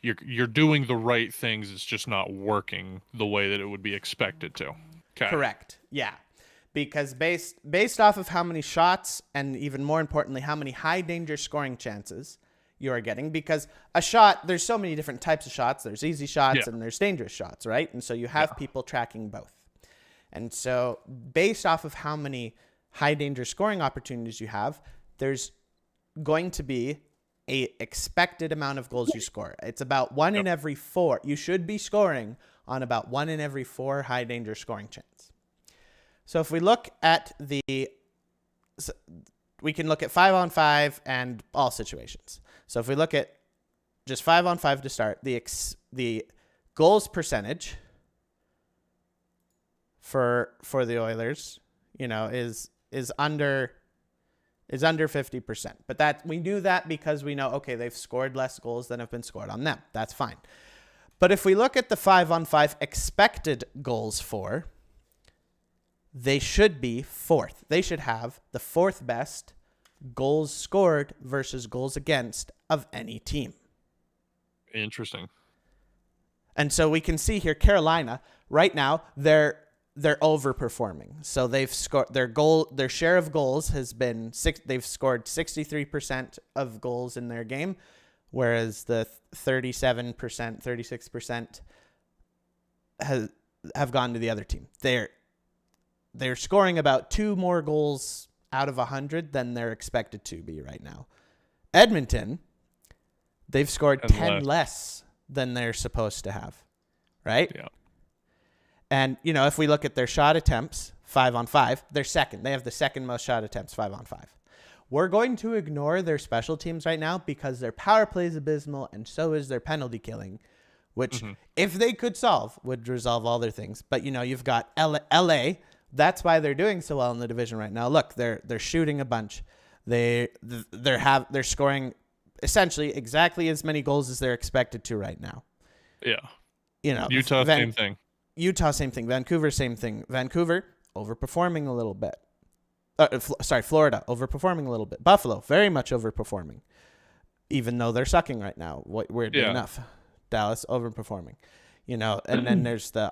you're doing the right things, it's just not working the way that it would be expected to. Okay. Correct. Yeah. Because based off of how many shots and even more importantly, how many high danger scoring chances you are getting, because a shot, there's so many different types of shots. There's easy shots and there's dangerous shots, right? And so you have people tracking both. And so based off of how many high danger scoring opportunities you have, there's going to be a expected amount of goals you score. It's about 1 in every 4. You should be scoring on about 1 in every 4 high danger scoring chance. So if we look at we can look at 5-on-5 and all situations. So if we look at just 5-on-5 to start, the goals percentage for the Oilers, is under 50%. But that we knew that because we know, okay, they've scored less goals than have been scored on them. That's fine. But if we look at the 5-on-5 expected goals for, they should be 4th. They should have the 4th best goals scored versus goals against of any team. Interesting. And so we can see here, Carolina, right now, they're overperforming. So they've scored their share of goals has been they've scored 63% of goals in their game, whereas the 37%, 36% have gone to the other team. They're scoring about 2 more goals out of 100 than they're expected to be right now. Edmonton, they've scored 10 less than they're supposed to have, right? Yeah. And, if we look at their shot attempts, 5-on-5, they're second. They have the second most shot attempts, 5-on-5. We're going to ignore their special teams right now because their power play is abysmal and so is their penalty killing, which if they could solve, would resolve all their things. But, you've got LA. That's why they're doing so well in the division right now. Look, they're shooting a bunch. They're scoring essentially exactly as many goals as they're expected to right now. Yeah. Utah, same thing. Utah, same thing. Vancouver, same thing. Vancouver, overperforming a little bit. Florida, overperforming a little bit. Buffalo, very much overperforming, even though they're sucking right now. Weirdly enough. Dallas, overperforming. And then there's the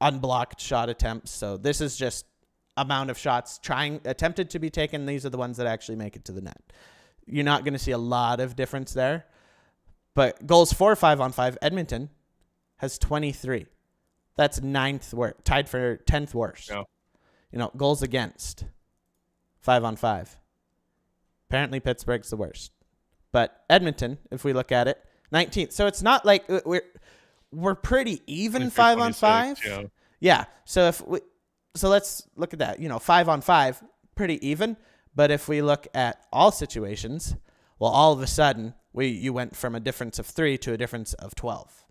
unblocked shot attempts. So this is just amount of shots attempted to be taken. These are the ones that actually make it to the net. You're not going to see a lot of difference there. But goals for 5-on-5, Edmonton has 23. That's 9th worst, tied for 10th worst. Yeah. Goals against 5-on-5. Apparently Pittsburgh's the worst. But Edmonton, if we look at it, 19th. So it's not like we're pretty even 5-on-5. Yeah. So let's look at that. 5-on-5, pretty even. But if we look at all situations, well, all of a sudden you went from a difference of 3 to a difference of 12.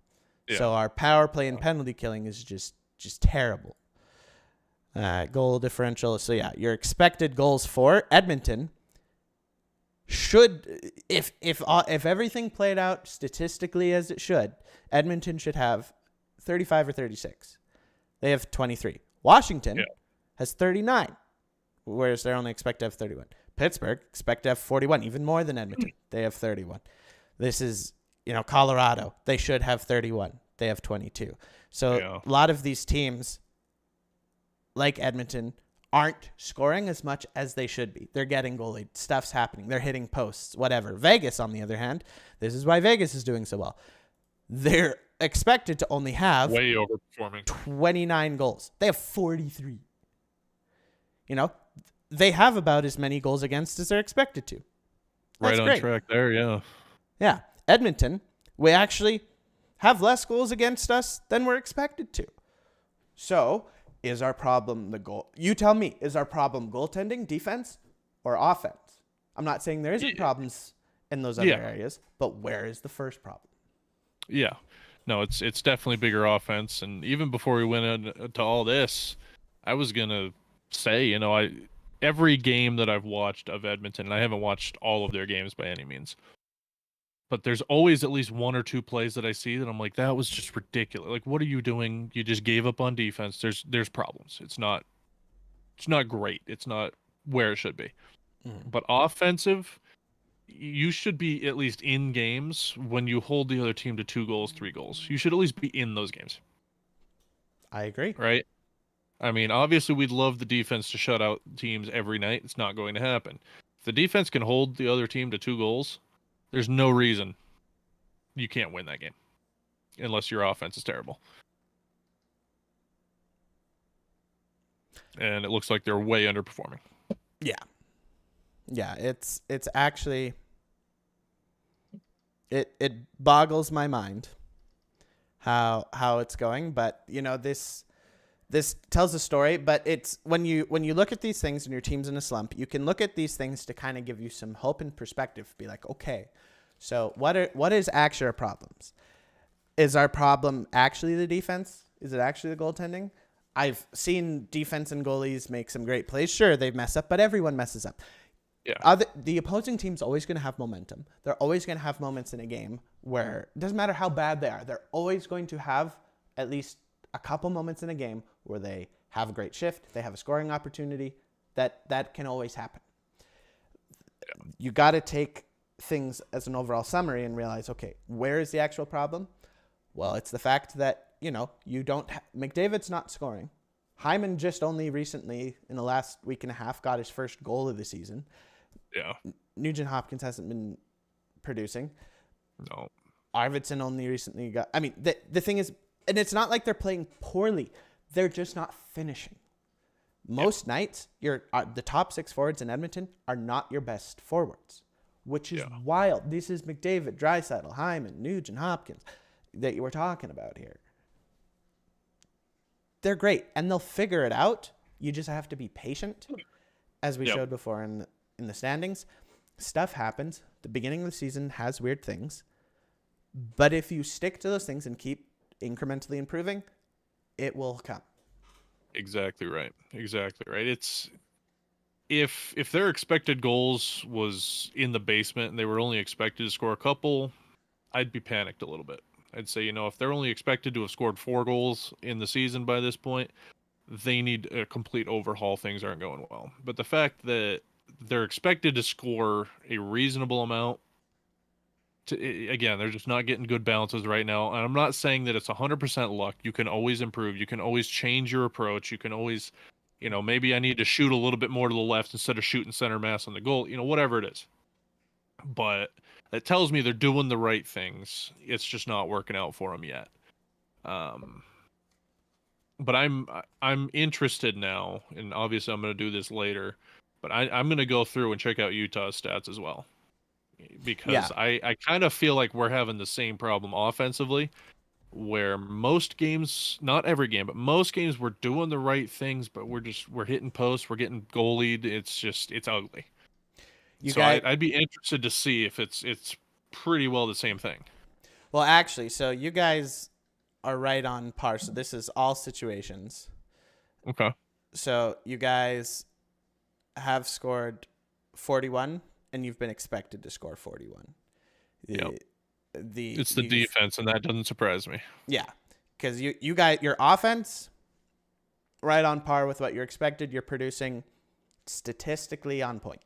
Yeah. So our power play and penalty killing is just terrible. Goal differential. So your expected goals for Edmonton should, if everything played out statistically as it should, Edmonton should have 35 or 36. They have 23. Washington has 39, whereas they're only expected to have 31. Pittsburgh expect to have 41, even more than Edmonton. They have 31. This is, Colorado. They should have 31. They have 22. So a lot of these teams, like Edmonton, aren't scoring as much as they should be. They're getting goalied. Stuff's happening. They're hitting posts, whatever. Vegas, on the other hand, this is why Vegas is doing so well. They're expected to only have Way overperforming. 29 goals. They have 43. You know, they have about as many goals against as they're expected to. That's Right on great. track there, yeah. Yeah. Edmonton, we actually have less goals against us than we're expected to. So, is our problem the goal? You tell me, is our problem goaltending, defense, or offense? I'm not saying there isn't problems in those other areas, but where is the first problem? Yeah. No, it's definitely bigger offense. And even before we went into all this, I was going to say, every game that I've watched of Edmonton, and I haven't watched all of their games by any means, but there's always at least one or two plays that I see that I'm like, that was just ridiculous. Like, what are you doing? You just gave up on defense. There's problems. It's not great. It's not where it should be. But offensive, you should be at least in games when you hold the other team to 2 goals, 3 goals. You should at least be in those games. I agree. Right? I mean, obviously we'd love the defense to shut out teams every night. It's not going to happen. If the defense can hold the other team to 2 goals, there's no reason you can't win that game unless your offense is terrible. And it looks like they're way underperforming. Yeah. Yeah, it's actually it boggles my mind how it's going, but this tells a story, but it's when you look at these things and your team's in a slump, you can look at these things to kind of give you some hope and perspective. Be like, okay, so what is actually our problems? Is our problem actually the defense? Is it actually the goaltending? I've seen defense and goalies make some great plays. Sure, they mess up, but everyone messes up. Yeah. The opposing team's always going to have momentum. They're always going to have moments in a game where it doesn't matter how bad they are. They're always going to have at least a couple moments in a game where they have a great shift. They have a scoring opportunity. That can always happen. Yeah. You got to take things as an overall summary and realize, okay, where is the actual problem? Well, it's the fact that, you don't McDavid's not scoring. Hyman just only recently, in the last week and a half, got his first goal of the season. Yeah. Nugent Hopkins hasn't been producing. No. Arvidsson only recently got... I mean, the thing is, and it's not like they're playing poorly. They're just not finishing. Most nights, the top 6 forwards in Edmonton are not your best forwards, which is wild. This is McDavid, Draisaitl, Hyman, Nugent Hopkins that you were talking about here. They're great, and they'll figure it out. You just have to be patient, as we showed before in the standings. Stuff happens. The beginning of the season has weird things, but if you stick to those things and keep incrementally improving, it will come. Exactly right. It's if their expected goals was in the basement and they were only expected to score a couple, I'd be panicked a little bit. I'd say, if they're only expected to have scored 4 goals in the season by this point, they need a complete overhaul. Things aren't going well. But the fact that they're expected to score a reasonable amount, again, they're just not getting good balances right now. And I'm not saying that it's 100% luck. You can always improve. You can always change your approach. You can always, maybe I need to shoot a little bit more to the left instead of shooting center mass on the goal, whatever it is. But it tells me they're doing the right things. It's just not working out for them yet. But I'm interested now, and obviously I'm going to do this later, but I'm going to go through and check out Utah's stats as well. Because I kind of feel like we're having the same problem offensively, where most games, not every game, but most games we're doing the right things, but we're hitting posts, we're getting goalied. It's ugly. I'd be interested to see if it's pretty well the same thing. Well, actually, so you guys are right on par. So this is all situations. Okay. So you guys have scored 41, and you've been expected to score 41. It's the defense, and that doesn't surprise me. Yeah, because you guys, your offense, right on par with what you're expected. You're producing statistically on point.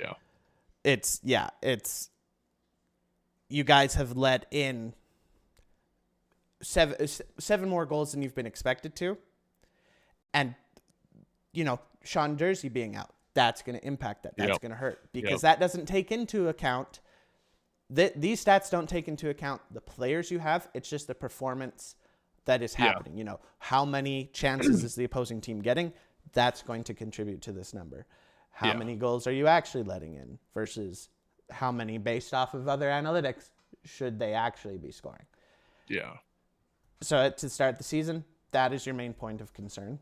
Yeah. It's you guys have let in seven more goals than you've been expected to, and Sean Jersey being out, that's going to impact that. That's Yep. going to hurt because Yep. that doesn't take into account these stats don't take into account the players you have. It's just the performance that is Yeah. happening. How many chances is the opposing team getting? That's going to contribute to this number. How many goals are you actually letting in versus how many based off of other analytics should they actually be scoring? Yeah. So to start the season, that is your main point of concern.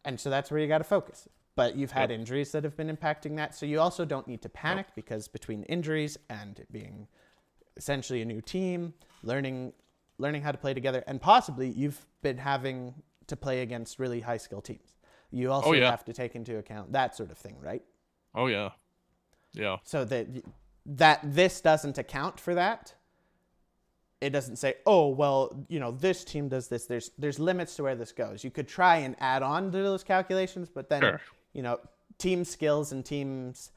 And so that's where you got to focus. But you've had injuries that have been impacting that. So you also don't need to panic because between injuries and it being essentially a new team, learning how to play together, and possibly you've been having to play against really high skill teams. You also have to take into account that sort of thing, right? Oh, yeah. Yeah. So that this doesn't account for that. It doesn't say, oh, well, this team does this. There's limits to where this goes. You could try and add on to those calculations, but then, team skills and team's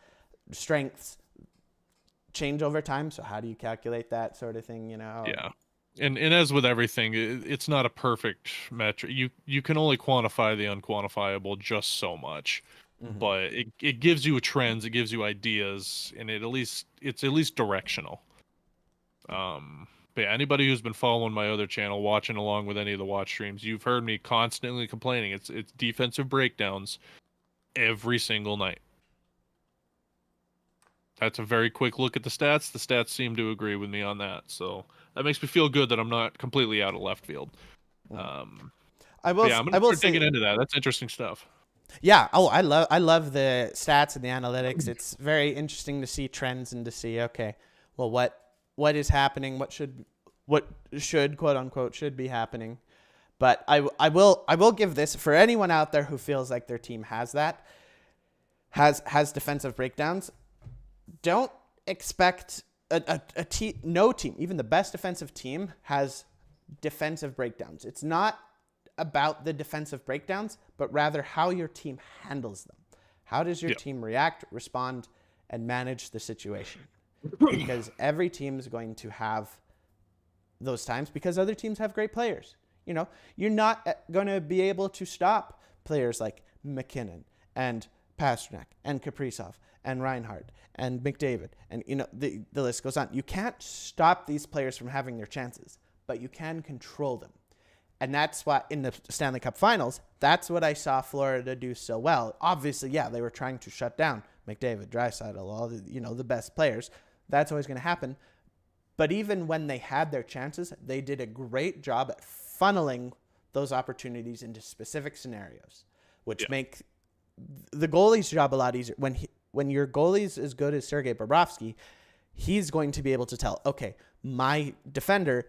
strengths change over time. So how do you calculate that sort of thing, Yeah. And as with everything, it's not a perfect metric. You can only quantify the unquantifiable just so much. Mm-hmm. But it gives you trends, it gives you ideas, and it's at least directional. But yeah, anybody who's been following my other channel, watching along with any of the watch streams, you've heard me constantly complaining. It's defensive breakdowns every single night. That's a very quick look at the stats. The stats seem to agree with me on that. So that makes me feel good that I'm not completely out of left field. I'm going to start digging into that. That's interesting stuff. Yeah. Oh, I love the stats and the analytics. It's very interesting to see trends and to see, okay, well, what is happening? What should quote unquote should be happening? But I will give this for anyone out there who feels like their team has defensive breakdowns. Don't expect no team, even the best defensive team, has defensive breakdowns. It's not about the defensive breakdowns, but rather how your team handles them. How does your team react, respond, and manage the situation? Because every team is going to have those times because other teams have great players. You're not going to be able to stop players like McKinnon and Pasternak and Kaprizov and Reinhardt and McDavid. And, the list goes on. You can't stop these players from having their chances, but you can control them. And that's why in the Stanley Cup Finals, that's what I saw Florida do so well. Obviously, they were trying to shut down McDavid, Draisaitl, all the best players. That's always going to happen. But even when they had their chances, they did a great job at funneling those opportunities into specific scenarios, which make the goalie's job a lot easier. When your goalie's as good as Sergei Bobrovsky, he's going to be able to tell, okay, my defender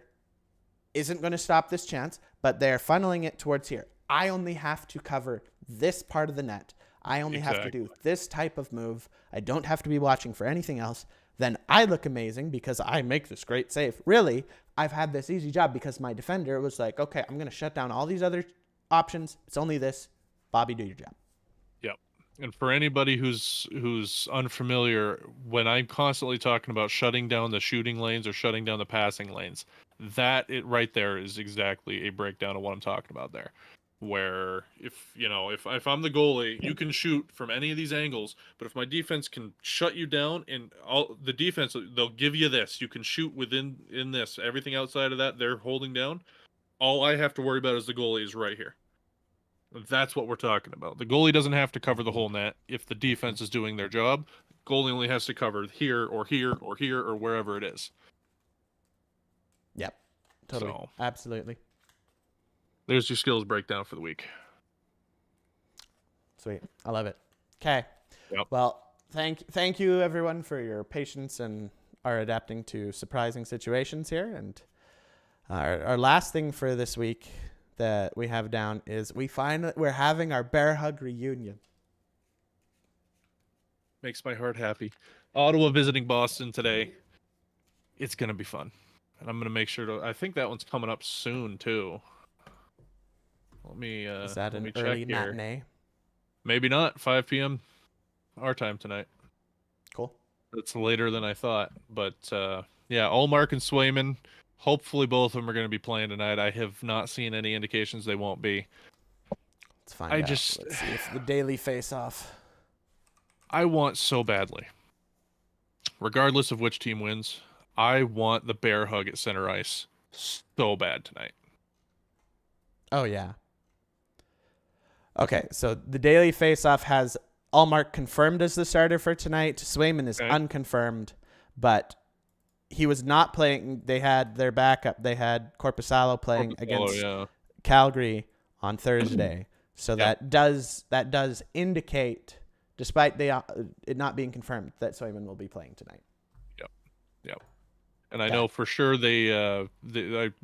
isn't going to stop this chance, but they're funneling it towards here. I only have to cover this part of the net. I only have to do this type of move. I don't have to be watching for anything else. Then I look amazing because I make this great save. Really, I've had this easy job because my defender was like, okay, I'm going to shut down all these other options. It's only this. Bobby, do your job. Yep. And for anybody who's unfamiliar, when I'm constantly talking about shutting down the shooting lanes or shutting down the passing lanes, that right there is exactly a breakdown of what I'm talking about there. Where if I'm the goalie, you can shoot from any of these angles, but if my defense can shut you down and all the defense, they'll give you this. You can shoot in this. Everything outside of that, they're holding down. All I have to worry about is the goalie is right here. That's what we're talking about. The goalie doesn't have to cover the whole net if the defense is doing their job. Goalie only has to cover here or here or here or wherever it is. Yep. Totally. So, absolutely. There's your skills breakdown for the week. Sweet. I love it. Okay. Yep. Well, thank you everyone for your patience and our adapting to surprising situations here. And our last thing for this week that we have down is we find that we're having our Bear Hug reunion. Makes my heart happy. Ottawa visiting Boston today. It's going to be fun. And I'm going to make sure to... I think that one's coming up soon, too. Let me is that an check early here. matinee? Maybe not. 5 p.m. our time tonight. Cool. That's later than I thought. But, Allmark and Swayman... Hopefully both of them are going to be playing tonight. I have not seen any indications they won't be. Let's find I out. just Let's see if the daily face-off. I want so badly, regardless of which team wins, I want the bear hug at center ice so bad tonight. Oh yeah. Okay, so the daily face-off has Allmark confirmed as the starter for tonight. Swayman is unconfirmed, but he was not playing. They had their backup. They had Corpusalo playing against Calgary on Thursday. So that does indicate, despite it not being confirmed, that Swayman will be playing tonight. Yep. And I know for sure I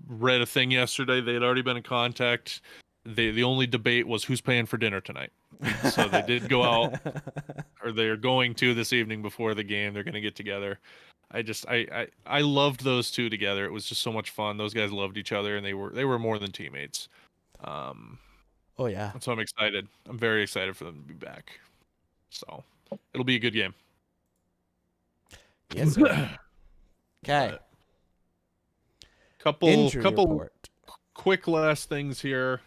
read a thing yesterday. They had already been in contact. The only debate was who's paying for dinner tonight. So they did go out, or they're going to this evening before the game. They're going to get together. I loved those two together. It was just so much fun. Those guys loved each other, and they were more than teammates. Oh yeah. So I'm excited. I'm very excited for them to be back. So it'll be a good game. Yes, sir. Okay. Couple report. Quick last things here.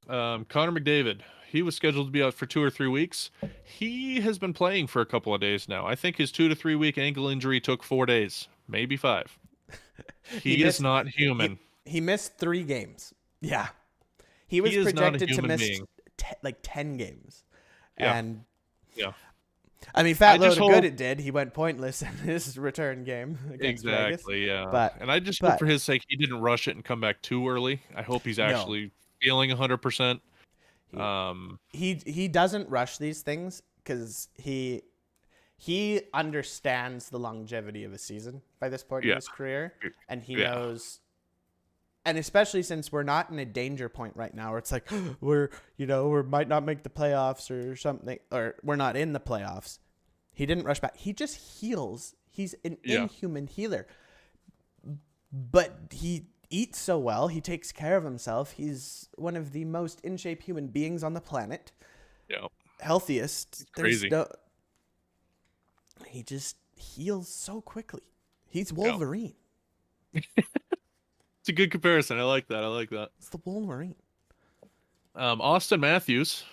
Connor McDavid. He was scheduled to be out for 2 or 3 weeks. He has been playing for a couple of days now. I think his 2 to 3 week ankle injury took 4 days, maybe 5. He is not human. He missed 3 games. Yeah. He was projected to miss 10 games. Yeah. And yeah. I mean, fat load of good it did. He went pointless in his return game against Vegas. Yeah. And I just hope for his sake he didn't rush it and come back too early. I hope he's actually feeling 100%. He doesn't rush these things because he understands the longevity of a season by this point in his career, and he knows. And especially since we're not in a danger point right now, where it's like we might not make the playoffs or something, or we're not in the playoffs. He didn't rush back. He just heals. He's an inhuman healer, but he eats so well. He takes care of himself. He's one of the most in shape human beings on the planet. Yeah, healthiest. It's crazy. He just heals so quickly. He's Wolverine. It's a good comparison. I like that. It's the Wolverine. Austin Matthews.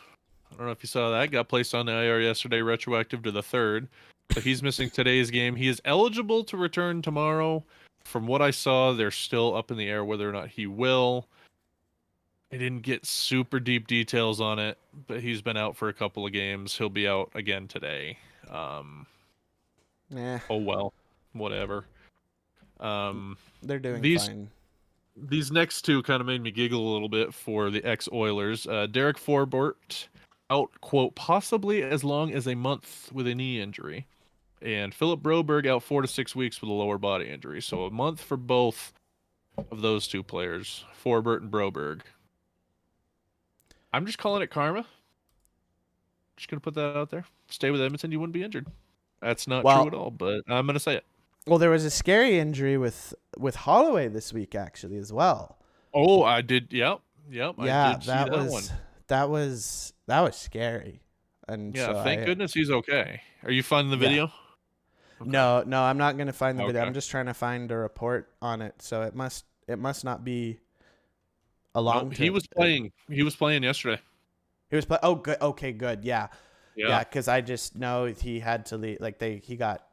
I don't know if you saw that. Got placed on the IR yesterday, retroactive to the 3rd. So he's missing today's game. He is eligible to return tomorrow. From what I saw, they're still up in the air whether or not he will. I didn't get super deep details on it, but he's been out for a couple of games. He'll be out again today. Oh well, whatever. They're doing fine. These next two kind of made me giggle a little bit for the ex-Oilers. Derek Forbort out, quote, possibly as long as a month with a knee injury. And Philip Broberg out 4 to 6 weeks with a lower body injury. So a month for both of those two players, Forbort and Broberg. I'm just calling it karma. Just going to put that out there. Stay with Edmonton, you wouldn't be injured. That's not true at all, but I'm going to say it. Well, there was a scary injury with Holloway this week, actually, as well. Oh, I did. Yep. Yeah, I did see that one. That was scary. And yeah, so thank goodness he's okay. Are you finding the video? Okay. No, I'm not going to find the video. I'm just trying to find a report on it. So it must not be a long. He was playing. He was playing yesterday. He was playing. Oh, good. Okay, good. Yeah. Because I just know he had to leave. Like he got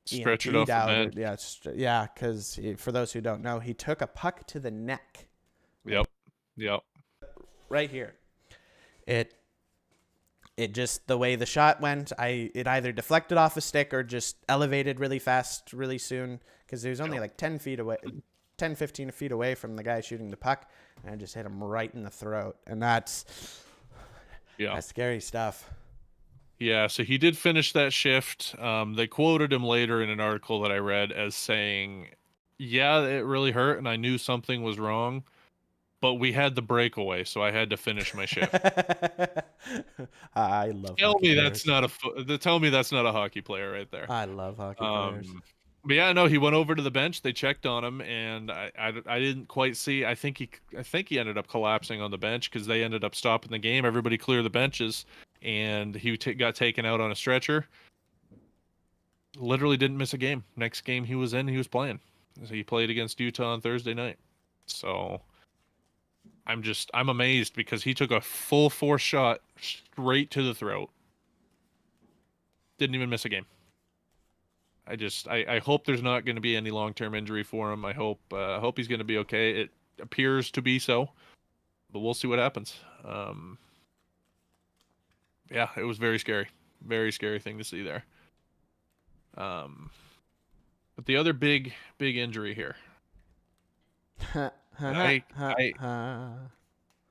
stretched off the bench. Yeah. Because for those who don't know, he took a puck to the neck. Yep. Right here. It just, the way the shot went, it either deflected off a stick or just elevated really fast, really soon, because he was only like 10, 15 feet away from the guy shooting the puck, and I just hit him right in the throat. And that's scary stuff. Yeah, so he did finish that shift. They quoted him later in an article that I read as saying, yeah, it really hurt, and I knew something was wrong. But we had the breakaway, so I had to finish my shift. I love. Tell me that's not a hockey player right there. I love hockey players. But yeah, no, he went over to the bench. They checked on him, and I didn't quite see. I think he ended up collapsing on the bench because they ended up stopping the game. Everybody cleared the benches, and he got taken out on a stretcher. Literally didn't miss a game. Next game he was in, he was playing. So he played against Utah on Thursday night. So. I'm amazed because he took a full force shot straight to the throat. Didn't even miss a game. I hope there's not going to be any long-term injury for him. I hope he's going to be okay. It appears to be so, but we'll see what happens. Yeah, it was very scary thing to see there. But the other big injury here, I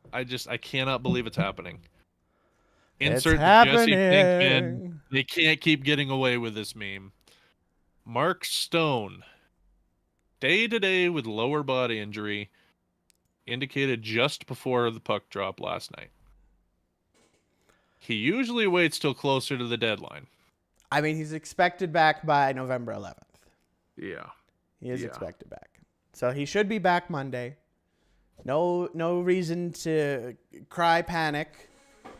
I cannot believe it's happening. It's Insert the Jesse Pinkman. happening. They can't keep getting away with this meme. Mark Stone, day to day with lower body injury, indicated just before the puck drop last night. He usually waits till closer to the deadline. I mean, he's expected back by November 11th. Yeah. He is Yeah. expected back. So he should be back Monday. No reason to cry panic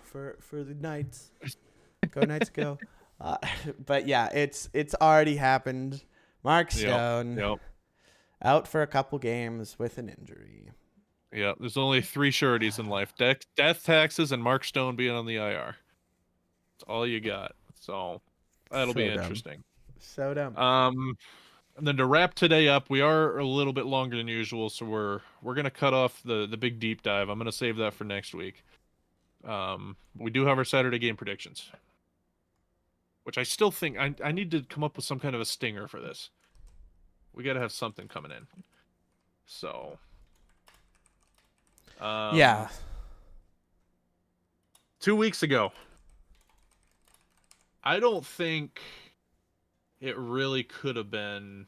for the Knights. Go Knights, go. But yeah, it's already happened. Mark Stone Yep. out for a couple games with an injury. Yeah, there's only 3 sureties in life: death, taxes, and Mark Stone being on the IR. That's all you got. So that'll be So dumb. interesting. So dumb. And then to wrap today up, we are a little bit longer than usual, so we're gonna cut off the big deep dive. I'm gonna save that for next week. We do have our Saturday game predictions, which I still think I need to come up with some kind of a stinger for this. We got to have something coming in. So, Yeah. 2 weeks ago, I don't think it really could have been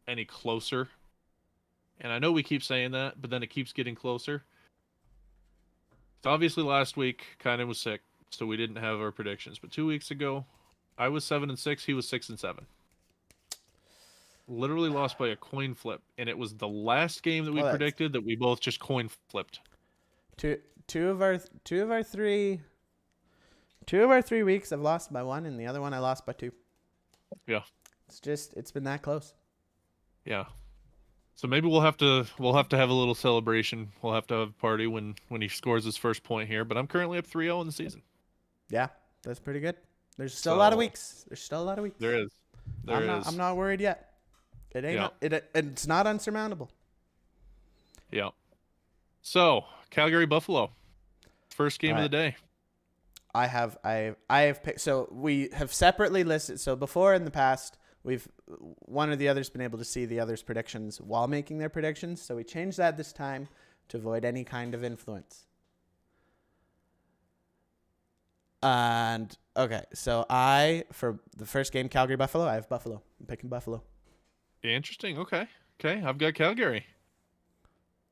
any closer. And I know we keep saying that, but then it keeps getting closer. So obviously last week, Kynan was sick, so we didn't have our predictions. But 2 weeks ago, I was 7-6, he was 6-7. Literally lost by a coin flip, and it was the last game that we predicted that we both just coin flipped. Two of our 3 weeks I've lost by 1, and the other one I lost by 2. Yeah. It's been that close. Yeah. So maybe we'll have to have a little celebration. We'll have to have a party when he scores his first point here. But I'm currently up 3-0 in the season. Yeah, that's pretty good. There's still a lot of weeks. There is. I'm not worried yet. It ain't. Yeah. It's not unsurmountable. Yeah. So Calgary Buffalo, first game of the day. I have picked. So we have separately listed. So before in the past, one or the other's been able to see the other's predictions while making their predictions. So we changed that this time to avoid any kind of influence. And okay, so for the first game, Calgary Buffalo, I have Buffalo. I'm picking Buffalo. Interesting. Okay. I've got Calgary.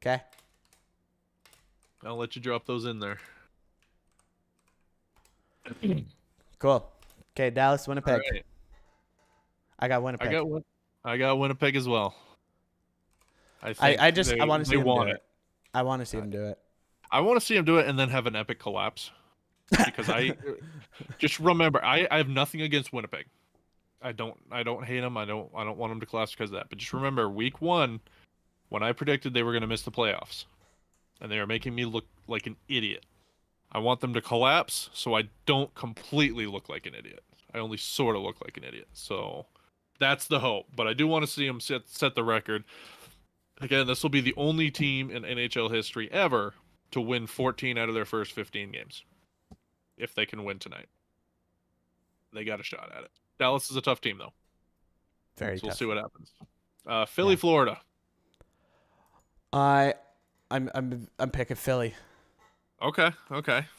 Okay. I'll let you drop those in there. Cool. Okay, Dallas, Winnipeg. Right. I got Winnipeg. I got Winnipeg as well. I want to see him do it. I want to see him do it. I want to see him do it and then have an epic collapse. Because I just remember I have nothing against Winnipeg. I don't hate them. I don't want them to collapse because of that. But just remember week 1 when I predicted they were going to miss the playoffs and they were making me look like an idiot. I want them to collapse so I don't completely look like an idiot. I only sort of look like an idiot. So that's the hope. But I do want to see them set the record. Again, this will be the only team in NHL history ever to win 14 out of their first 15 games. If they can win tonight. They got a shot at it. Dallas is a tough team, though. Very so tough. We'll see what happens. Philly, Florida. I'm picking Philly. Okay.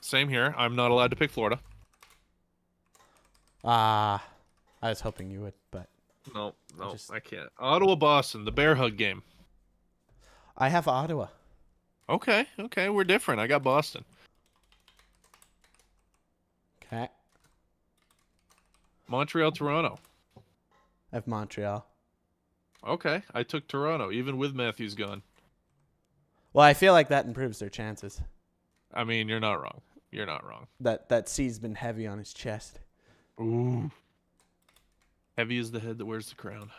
Same here. I'm not allowed to pick Florida. I was hoping you would, but No, I can't. Ottawa, Boston, the Bear Hug game. I have Ottawa. Okay, we're different. I got Boston. Okay. Montreal, Toronto. I have Montreal. Okay, I took Toronto, even with Matthews gone. Well, I feel like that improves their chances. I mean, you're not wrong. That C's been heavy on his chest. Ooh. Heavy is the head that wears the crown.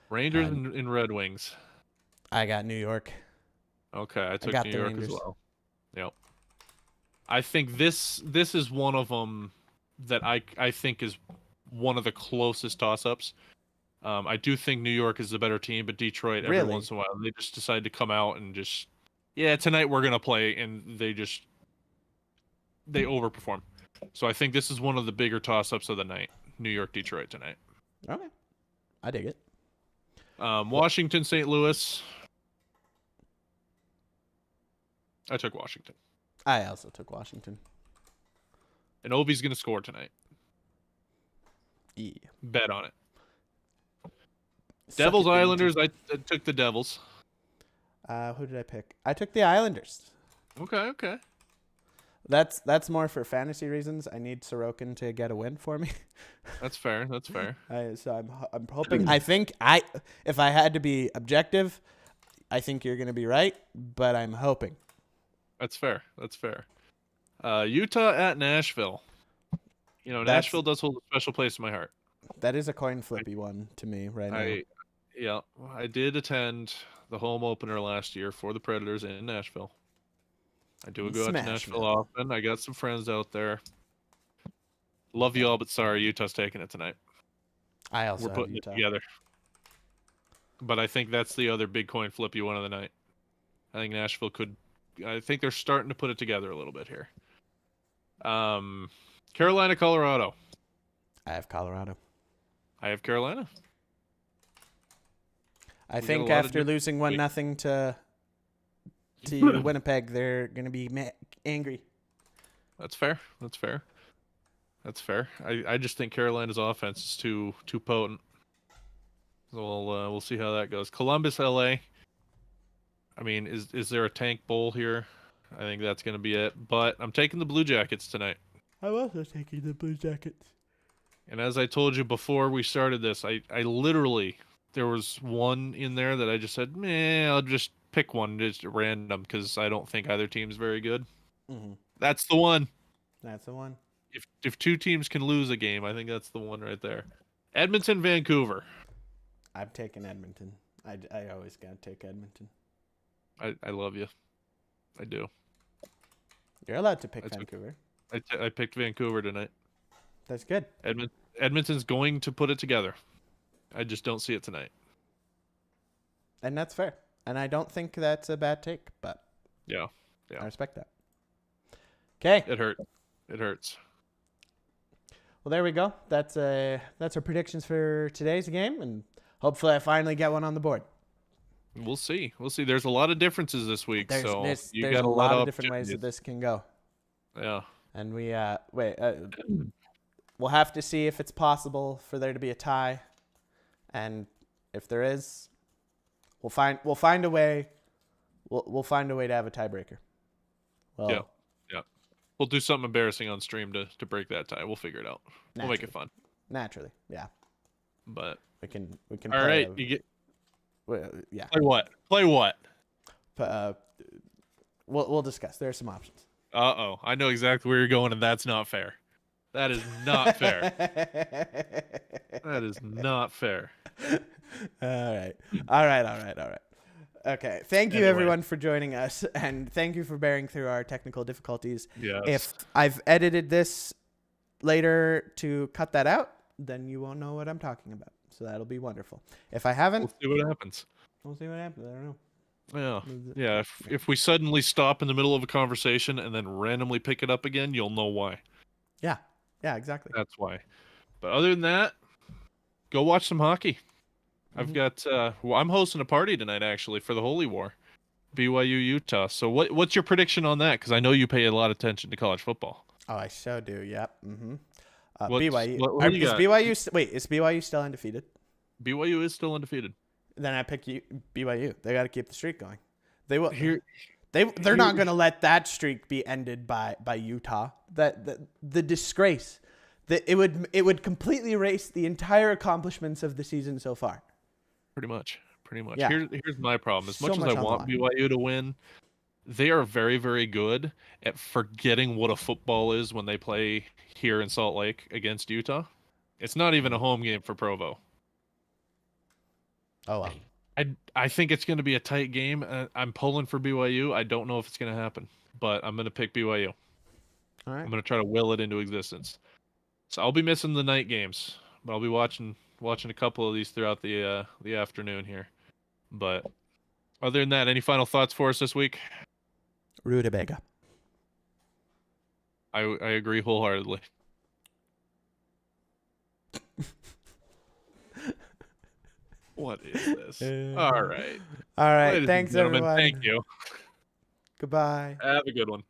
Rangers and Red Wings. I got New York. Okay, I took got New the York as Rangers. well. Yep. I think this is one of them that I think is one of the closest toss-ups. I do think New York is the better team, but Detroit every Really? once in a while they just decide to come out and just tonight we're gonna play, and they overperform. So I think this is one of the bigger toss-ups of the night. New York Detroit tonight. Okay, I dig it. Washington St. Louis. I took Washington. I also took Washington. And Ovi's gonna score tonight. Yeah. Bet on it. Suck Devils it, Islanders. Bennington. I took the Devils. Who did I pick? I took the Islanders. Okay. That's more for fantasy reasons. I need Sorokin to get a win for me. That's fair. So I'm hoping. If I had to be objective, I think you're gonna be right, but I'm hoping. That's fair. Utah at Nashville. Nashville does hold a special place in my heart. That is a coin flippy one to me right now. I did attend the home opener last year for the Predators in Nashville. I do go out to Nashville often. I got some friends out there. Love you all, but sorry, Utah's taking it tonight. I also We're putting Utah. it together. But I think that's the other big coin flippy one of the night. I think Nashville could. I think they're starting to put it together a little bit here. Carolina, Colorado. I have Colorado. I have Carolina. I think after losing 1-0 to Winnipeg, they're gonna be angry. That's fair. I just think Carolina's offense is too potent. So we'll see how that goes. Columbus, LA. I mean, is there a tank bowl here? I think that's going to be it. But I'm taking the Blue Jackets tonight. I'm also taking the Blue Jackets. And as I told you before we started this, I literally, there was one in there that I just said, I'll just pick one just at random because I don't think either team's very good. Mm-hmm. That's the one. That's the one. If two teams can lose a game, I think that's the one right there. Edmonton, Vancouver. I'm taking Edmonton. I always gotta take Edmonton. I love you. I do. You're allowed to pick Vancouver. I picked Vancouver tonight. That's good. Edmonton's going to put it together. I just don't see it tonight. And that's fair. And I don't think that's a bad take, but yeah. I respect that. Okay. It hurts. Well, there we go. That's our predictions for today's game, and hopefully I finally get one on the board. We'll see. There's a lot of differences this week, there's a lot of different ways that this can go. Yeah. And we'll have to see if it's possible for there to be a tie, and if there is, we'll find a way. We'll find a way to have a tiebreaker. Well, yeah. We'll do something embarrassing on stream to break that tie. We'll figure it out. We'll make it fun. Naturally, yeah. But we can. All right, you get. Yeah. Play what? We'll discuss. There are some options. I know exactly where you're going, and that's not fair. That is not fair. That is not fair. All right. Okay. Thank you, everyone, for joining us, and thank you for bearing through our technical difficulties. Yes. If I've edited this later to cut that out, then you won't know what I'm talking about. So that'll be wonderful. If I haven't, we'll see what happens. I don't know. Yeah. If we suddenly stop in the middle of a conversation and then randomly pick it up again, you'll know why. Yeah. Yeah, exactly. That's why. But other than that, go watch some hockey. I've got I'm hosting a party tonight actually for the Holy War, BYU Utah. So what's your prediction on that? Because I know you pay a lot of attention to college football. Oh, I so do. Yep. Mm-hmm. BYU. Is BYU still undefeated? BYU is still undefeated. Then I pick BYU. They got to keep the streak going. They will. They're not going to let that streak be ended by Utah. The disgrace. It would completely erase the entire accomplishments of the season so far. Pretty much. Yeah. Here's my problem. As much as I want BYU to win, they are very, very good at forgetting what a football is when they play here in Salt Lake against Utah. It's not even a home game for Provo. Oh, wow. I think it's going to be a tight game. I'm pulling for BYU. I don't know if it's going to happen, but I'm going to pick BYU. All right. I'm going to try to will it into existence. So I'll be missing the night games, but I'll be watching a couple of these throughout the afternoon here. But other than that, any final thoughts for us this week? Rutabaga. I agree wholeheartedly. What is this? All right. All right. Ladies Thanks, and gentlemen, everyone. thank you. Goodbye. Have a good one.